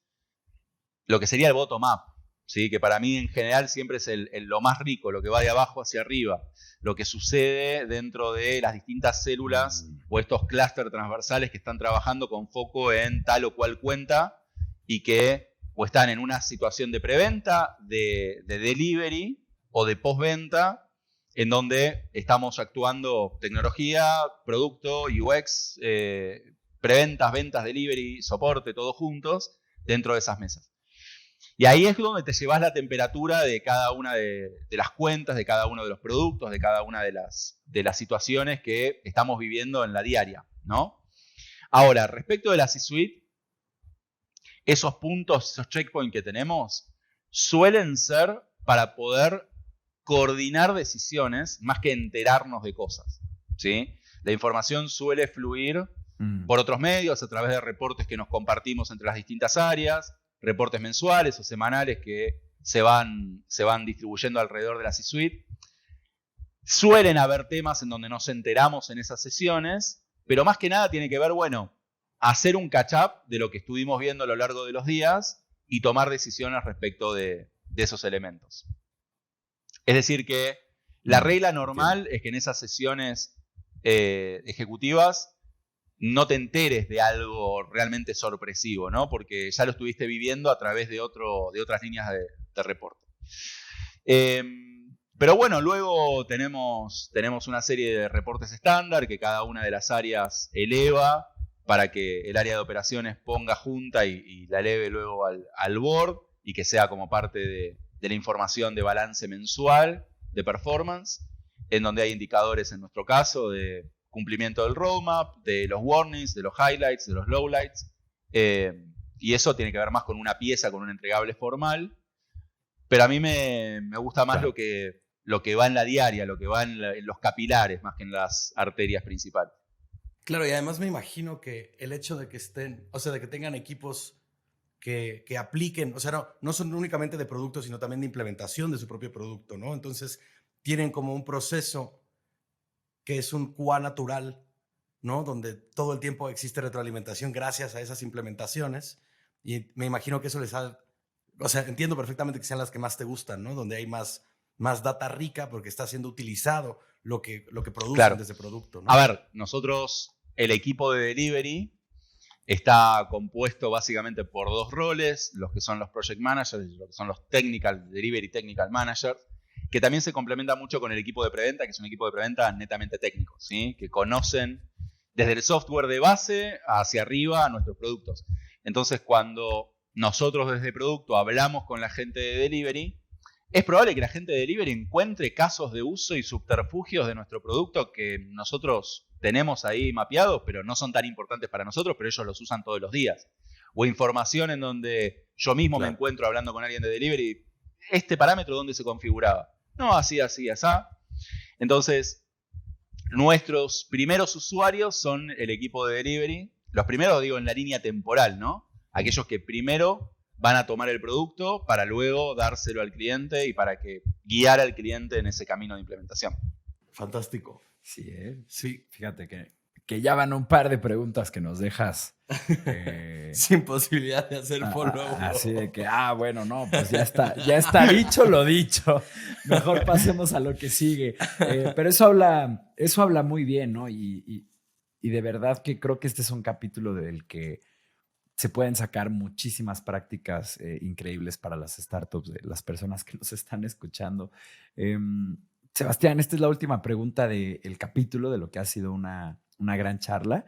lo que sería el bottom-up, ¿sí? Que para mí en general siempre es lo más rico, lo que va de abajo hacia arriba, lo que sucede dentro de las distintas células o estos clústeres transversales que están trabajando con foco en tal o cual cuenta y que o están en una situación de preventa, de delivery o de postventa, en donde estamos actuando tecnología, producto, UX, preventas, ventas, delivery, soporte, todos juntos dentro de esas mesas. Y ahí es donde te llevas la temperatura de cada una de las cuentas, de cada uno de los productos, de cada una de las situaciones que estamos viviendo en la diaria, ¿no? Ahora, respecto de la C-Suite, esos puntos, esos checkpoints que tenemos, suelen ser para poder coordinar decisiones más que enterarnos de cosas, ¿sí? La información suele fluir por otros medios, a través de reportes que nos compartimos entre las distintas áreas, reportes mensuales o semanales que se van distribuyendo alrededor de la C-Suite. Suelen haber temas en donde nos enteramos en esas sesiones, pero más que nada tiene que ver, bueno, hacer un catch-up de lo que estuvimos viendo a lo largo de los días y tomar decisiones respecto de esos elementos. Es decir que la regla normal es que en esas sesiones ejecutivas no te enteres de algo realmente sorpresivo, ¿no? Porque ya lo estuviste viviendo a través de otras líneas de reporte. Pero bueno, luego tenemos una serie de reportes estándar que cada una de las áreas eleva para que el área de operaciones ponga junta y la eleve luego al board y que sea como parte de la información de balance mensual de performance, en donde hay indicadores en nuestro caso de cumplimiento del roadmap, de los warnings, de los highlights, de los lowlights, y eso tiene que ver más con una pieza, con un entregable formal, pero a mí me gusta más lo que va en la diaria, lo que va en los capilares más que en las arterias principales.
Claro, y además me imagino que el hecho de que estén, o sea, de que tengan equipos que apliquen, o sea, no son únicamente de producto, sino también de implementación de su propio producto, ¿no? Entonces, tienen como un proceso que es un QA natural, ¿no? Donde todo el tiempo existe retroalimentación gracias a esas implementaciones. Y me imagino que eso les ha o sea, entiendo perfectamente que sean las que más te gustan, ¿no? Donde hay más data rica porque está siendo utilizado lo que producen
Claro.
desde producto, ¿no?
A ver, nosotros, el equipo de delivery está compuesto básicamente por 2 roles, los que son los project managers y los que son los technical delivery technical managers, que también se complementa mucho con el equipo de preventa, que es un equipo de preventa netamente técnico, ¿sí? Que conocen desde el software de base hacia arriba a nuestros productos. Entonces, cuando nosotros desde producto hablamos con la gente de delivery, es probable que la gente de delivery encuentre casos de uso y subterfugios de nuestro producto que nosotros tenemos ahí mapeados, pero no son tan importantes para nosotros, pero ellos los usan todos los días. O información en donde yo mismo me encuentro hablando con alguien de delivery, ¿este parámetro dónde se configuraba? No, así. Entonces, nuestros primeros usuarios son el equipo de delivery. Los primeros, digo, en la línea temporal, ¿no? Aquellos que primero van a tomar el producto para luego dárselo al cliente y para que guiar al cliente en ese camino de implementación.
Fantástico.
Sí,
Sí.
Fíjate que ya van un par de preguntas que nos dejas.
Sin posibilidad de hacer follow.
Así de que, bueno, no, pues ya está dicho lo dicho. Mejor pasemos a lo que sigue. Pero eso habla muy bien, ¿no? Y de verdad que creo que este es un capítulo del que se pueden sacar muchísimas prácticas increíbles para las startups, de las personas que nos están escuchando. Sebastián, esta es la última pregunta del capítulo, de lo que ha sido una gran charla.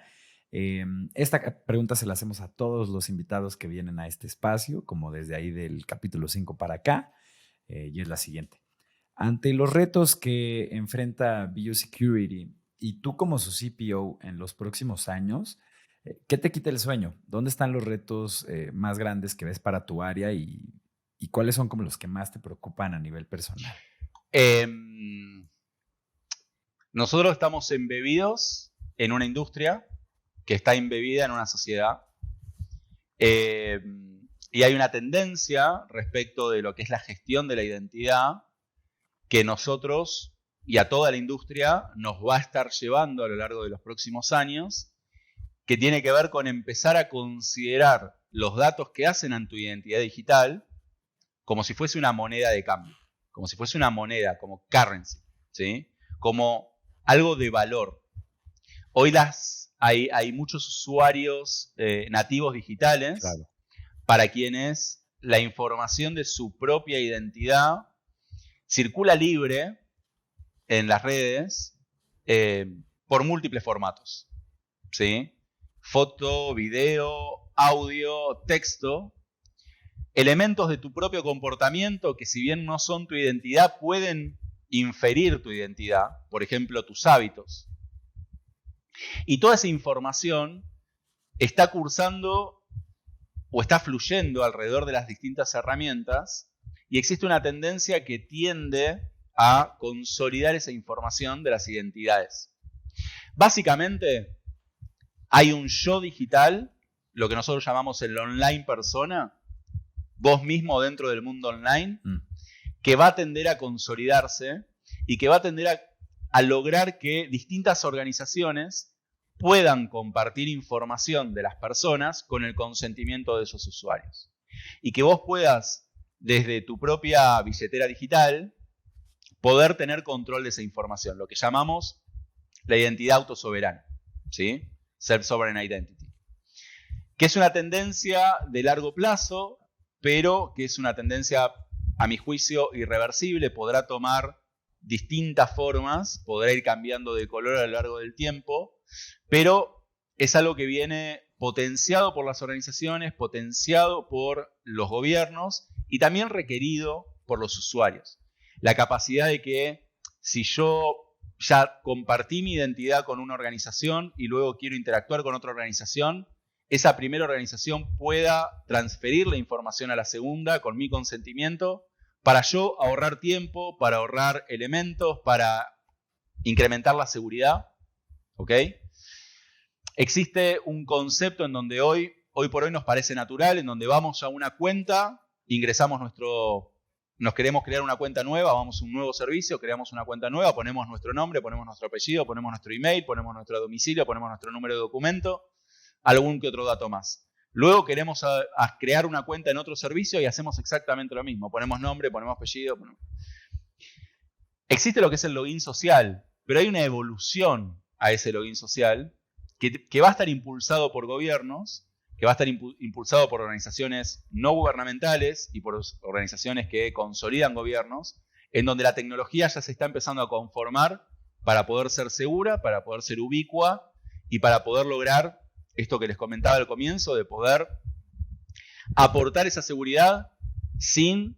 Esta pregunta se la hacemos a todos los invitados que vienen a este espacio, como desde ahí del capítulo 5 para acá, y es la siguiente. Ante los retos que enfrenta BU Security y tú como su CPO en los próximos años, ¿qué te quita el sueño? ¿Dónde están los retos más grandes que ves para tu área y cuáles son como los que más te preocupan a nivel personal?
Nosotros estamos embebidos en una industria que está embebida en una sociedad y hay una tendencia respecto de lo que es la gestión de la identidad que nosotros y a toda la industria nos va a estar llevando a lo largo de los próximos años, que tiene que ver con empezar a considerar los datos que hacen a tu identidad digital como si fuese una moneda de cambio, como si fuese una moneda, como currency, ¿sí? Como algo de valor. Hoy hay muchos usuarios nativos digitales, claro, para quienes la información de su propia identidad circula libre en las redes por múltiples formatos, ¿sí? Foto, video, audio, texto, elementos de tu propio comportamiento que si bien no son tu identidad, pueden inferir tu identidad, por ejemplo, tus hábitos. Y toda esa información está cursando o está fluyendo alrededor de las distintas herramientas y existe una tendencia que tiende a consolidar esa información de las identidades. Básicamente, hay un yo digital, lo que nosotros llamamos el online persona, vos mismo dentro del mundo online, que va a tender a consolidarse y que va a tender a lograr que distintas organizaciones puedan compartir información de las personas con el consentimiento de esos usuarios. Y que vos puedas, desde tu propia billetera digital, poder tener control de esa información, lo que llamamos la identidad autosoberana, ¿sí? Self-Sovereign Identity. Que es una tendencia de largo plazo, pero que es una tendencia, a mi juicio, irreversible, podrá tomar distintas formas, podrá ir cambiando de color a lo largo del tiempo, pero es algo que viene potenciado por las organizaciones, potenciado por los gobiernos y también requerido por los usuarios. La capacidad de que si yo ya compartí mi identidad con una organización y luego quiero interactuar con otra organización, esa primera organización pueda transferir la información a la segunda con mi consentimiento para yo ahorrar tiempo, para ahorrar elementos, para incrementar la seguridad. ¿Ok? Existe un concepto en donde hoy por hoy nos parece natural, en donde vamos a una cuenta, ingresamos nos queremos crear una cuenta nueva, vamos a un nuevo servicio, creamos una cuenta nueva, ponemos nuestro nombre, ponemos nuestro apellido, ponemos nuestro email, ponemos nuestro domicilio, ponemos nuestro número de documento, algún que otro dato más. Luego queremos a crear una cuenta en otro servicio y hacemos exactamente lo mismo. Ponemos nombre, ponemos apellido. Existe lo que es el login social, pero hay una evolución a ese login social que va a estar impulsado por gobiernos, que va a estar impulsado por organizaciones no gubernamentales y por organizaciones que consolidan gobiernos, en donde la tecnología ya se está empezando a conformar para poder ser segura, para poder ser ubicua y para poder lograr esto que les comentaba al comienzo, de poder aportar esa seguridad sin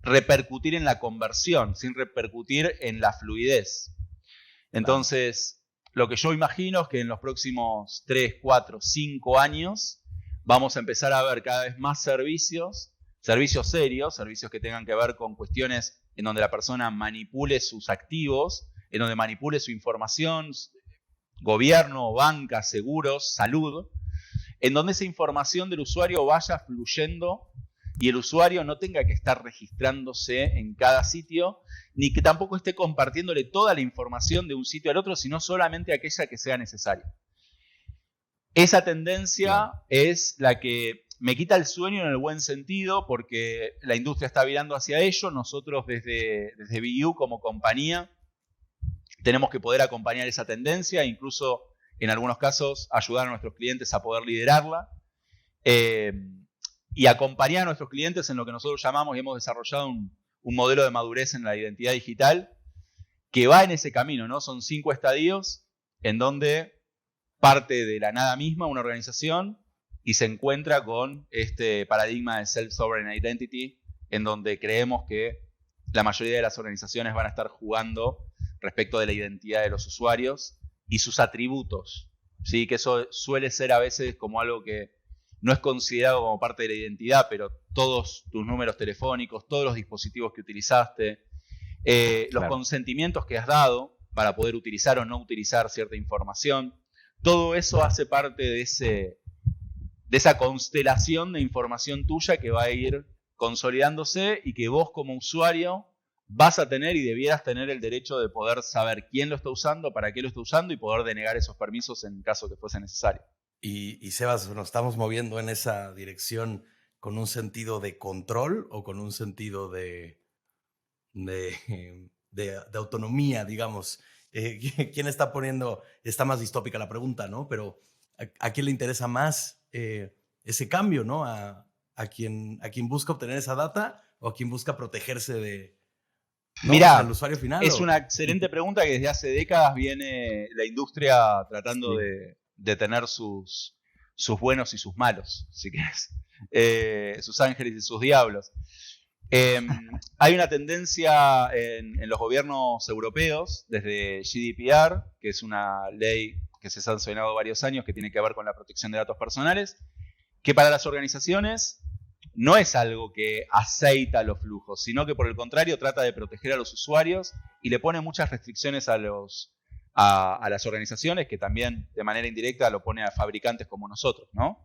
repercutir en la conversión, sin repercutir en la fluidez. Entonces, lo que yo imagino es que en los próximos 3, 4, 5 años vamos a empezar a ver cada vez más servicios serios, servicios que tengan que ver con cuestiones en donde la persona manipule sus activos, en donde manipule su información, gobierno, banca, seguros, salud, en donde esa información del usuario vaya fluyendo y el usuario no tenga que estar registrándose en cada sitio, ni que tampoco esté compartiéndole toda la información de un sitio al otro, sino solamente aquella que sea necesaria. Esa tendencia es la que me quita el sueño en el buen sentido, porque la industria está virando hacia ello. Nosotros desde BU como compañía tenemos que poder acompañar esa tendencia, incluso en algunos casos ayudar a nuestros clientes a poder liderarla y acompañar a nuestros clientes en lo que nosotros llamamos y hemos desarrollado un modelo de madurez en la identidad digital que va en ese camino, ¿no? Son 5 estadios en donde parte de la nada misma una organización y se encuentra con este paradigma de Self-Sovereign Identity, en donde creemos que la mayoría de las organizaciones van a estar jugando respecto de la identidad de los usuarios y sus atributos, ¿sí? Que eso suele ser a veces como algo que no es considerado como parte de la identidad, pero todos tus números telefónicos, todos los dispositivos que utilizaste, los consentimientos que has dado para poder utilizar o no utilizar cierta información, todo eso hace parte de esa constelación de información tuya que va a ir consolidándose y que vos como usuario vas a tener y debieras tener el derecho de poder saber quién lo está usando, para qué lo está usando y poder denegar esos permisos en caso que fuese necesario.
Y Sebas, ¿nos estamos moviendo en esa dirección con un sentido de control o con un sentido de autonomía, digamos? ¿Quién está poniendo? Está más distópica la pregunta, ¿no? Pero ¿a quién le interesa más ese cambio, ¿no? ¿A quien busca obtener esa data o a quien busca protegerse de... ¿no?
Mirá,
al usuario final,
es una excelente pregunta que desde hace décadas viene la industria tratando de tener sus buenos y sus malos, si querés, sus ángeles y sus diablos. Hay una tendencia en los gobiernos europeos, desde GDPR, que es una ley que se ha sancionado varios años, que tiene que ver con la protección de datos personales, que para las organizaciones no es algo que aceita los flujos, sino que por el contrario trata de proteger a los usuarios y le pone muchas restricciones a las organizaciones, que también de manera indirecta lo pone a fabricantes como nosotros, ¿no?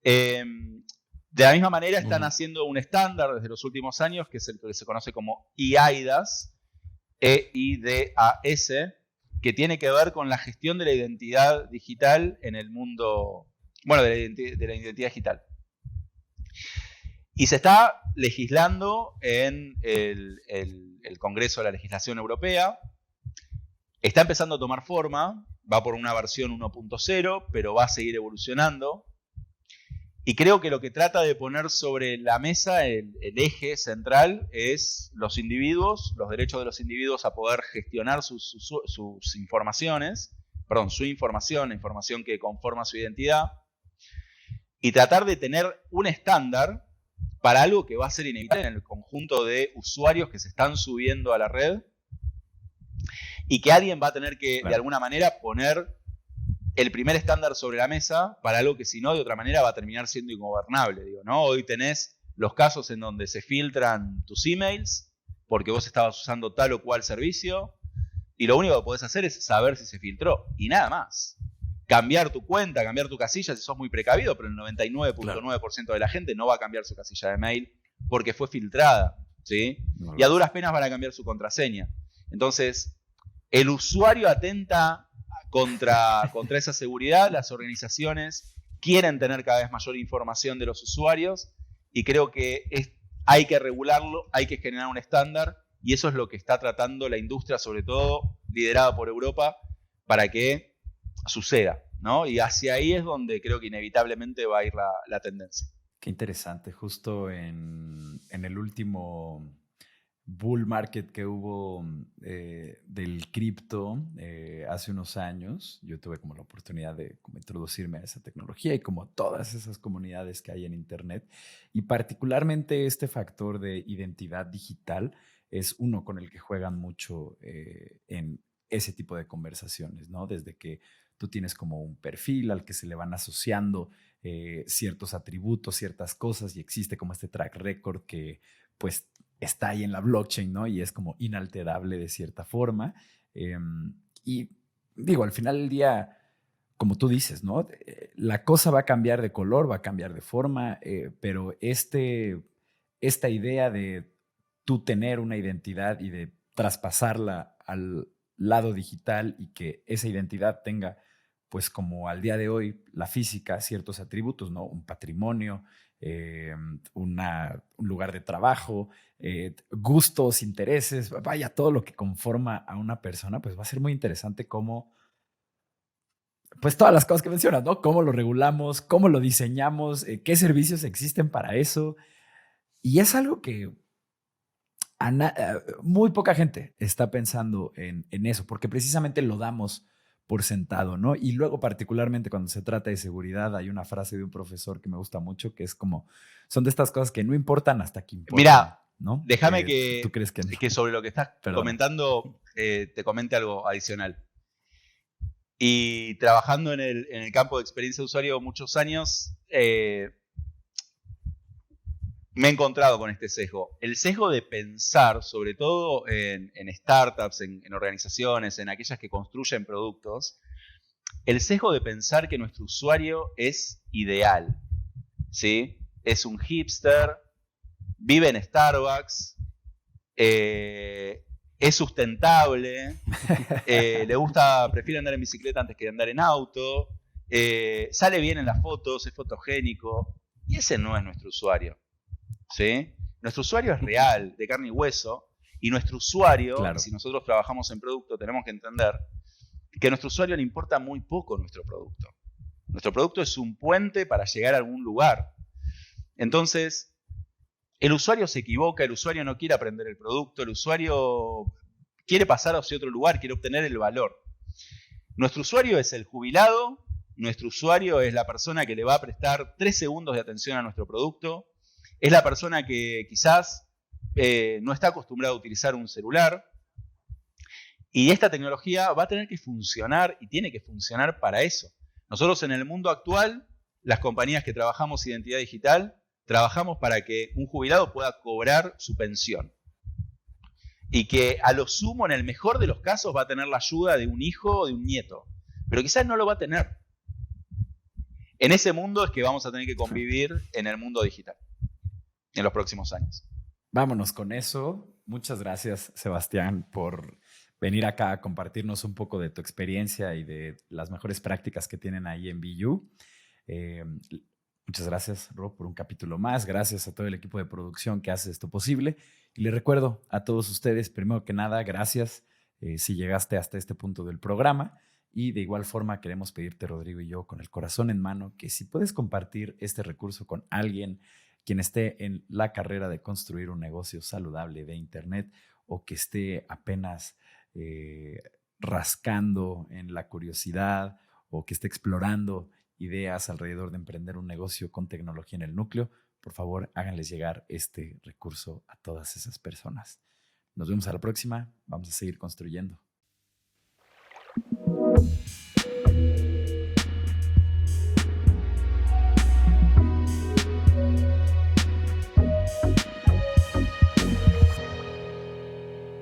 De la misma manera están haciendo un estándar desde los últimos años, que es el que se conoce como EIDAS, EIDAS, que tiene que ver con la gestión de la identidad digital en el mundo, bueno, de la identidad digital. Y se está legislando en el Congreso de la Legislación Europea. Está empezando a tomar forma, va por una versión 1.0, pero va a seguir evolucionando. Y creo que lo que trata de poner sobre la mesa, el eje central, es los individuos, los derechos de los individuos a poder gestionar sus informaciones, perdón, su información, la información que conforma su identidad, y tratar de tener un estándar para algo que va a ser inevitable en el conjunto de usuarios que se están subiendo a la red y que alguien va a tener que, de alguna manera, poner el primer estándar sobre la mesa para algo que, si no, de otra manera va a terminar siendo ingobernable, digo, ¿no? Hoy tenés los casos en donde se filtran tus emails porque vos estabas usando tal o cual servicio y lo único que podés hacer es saber si se filtró y nada más. Cambiar tu cuenta, cambiar tu casilla si sos muy precavido, pero el 99.9% de la gente no va a cambiar su casilla de mail porque fue filtrada, ¿sí? Y a duras penas van a cambiar su contraseña. Entonces, el usuario atenta contra esa seguridad, las organizaciones quieren tener cada vez mayor información de los usuarios y creo que hay que regularlo, hay que generar un estándar y eso es lo que está tratando la industria, sobre todo liderada por Europa, para que suceda, ¿no? Y hacia ahí es donde creo que inevitablemente va a ir la tendencia.
Qué interesante. Justo en el último bull market que hubo del cripto hace unos años, yo tuve como la oportunidad de como introducirme a esa tecnología y como todas esas comunidades que hay en internet, y particularmente este factor de identidad digital es uno con el que juegan mucho en ese tipo de conversaciones, ¿no? Desde que tú tienes como un perfil al que se le van asociando ciertos atributos, ciertas cosas, y existe como este track record que pues está ahí en la blockchain, ¿no? Y es como inalterable de cierta forma. Y digo, al final del día, como tú dices, ¿no? La cosa va a cambiar de color, va a cambiar de forma, pero esta idea de tú tener una identidad y de traspasarla al lado digital y que esa identidad tenga, pues como al día de hoy, la física, ciertos atributos, ¿no? Un patrimonio, un lugar de trabajo, gustos, intereses, vaya, todo lo que conforma a una persona, pues va a ser muy interesante cómo, pues todas las cosas que mencionas, ¿no? Cómo lo regulamos, cómo lo diseñamos, qué servicios existen para eso. Y es algo que muy poca gente está pensando en eso, porque precisamente lo damos por sentado, ¿no? Y luego, particularmente cuando se trata de seguridad, hay una frase de un profesor que me gusta mucho, que es como, son de estas cosas que no importan hasta que importan.
Mira,
¿no?
Déjame
¿tú crees que, no?
que sobre lo que estás comentando te comente algo adicional. Y trabajando en el campo de experiencia de usuario muchos años, me he encontrado con este sesgo. El sesgo de pensar, sobre todo en startups, en organizaciones, en aquellas que construyen productos, el sesgo de pensar que nuestro usuario es ideal, ¿sí? Es un hipster, vive en Starbucks, es sustentable, prefiere andar en bicicleta antes que andar en auto, sale bien en las fotos, es fotogénico, y ese no es nuestro usuario. ¿Sí? Nuestro usuario es real, de carne y hueso, y nuestro usuario, claro, si nosotros trabajamos en producto, tenemos que entender que a nuestro usuario le importa muy poco nuestro producto. Nuestro producto es un puente para llegar a algún lugar. Entonces, el usuario se equivoca, el usuario no quiere aprender el producto, el usuario quiere pasar hacia otro lugar, quiere obtener el valor. Nuestro usuario es el jubilado, nuestro usuario es la persona que le va a prestar 3 segundos de atención a nuestro producto, es la persona que quizás no está acostumbrada a utilizar un celular. Y esta tecnología va a tener que funcionar y tiene que funcionar para eso. Nosotros en el mundo actual, las compañías que trabajamos identidad digital, trabajamos para que un jubilado pueda cobrar su pensión. Y que a lo sumo, en el mejor de los casos, va a tener la ayuda de un hijo o de un nieto. Pero quizás no lo va a tener. En ese mundo es que vamos a tener que convivir en el mundo digital en los próximos años.
Vámonos con eso. Muchas gracias, Sebastián, por venir acá a compartirnos un poco de tu experiencia y de las mejores prácticas que tienen ahí en BU. Muchas gracias, Rob, por un capítulo más. Gracias a todo el equipo de producción que hace esto posible. Y les recuerdo a todos ustedes, primero que nada, gracias si llegaste hasta este punto del programa. Y de igual forma queremos pedirte, Rodrigo y yo, con el corazón en mano, que si puedes compartir este recurso con alguien quien esté en la carrera de construir un negocio saludable de Internet o que esté apenas rascando en la curiosidad o que esté explorando ideas alrededor de emprender un negocio con tecnología en el núcleo, por favor, háganles llegar este recurso a todas esas personas. Nos vemos a la próxima. Vamos a seguir construyendo.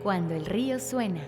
Cuando el río suena.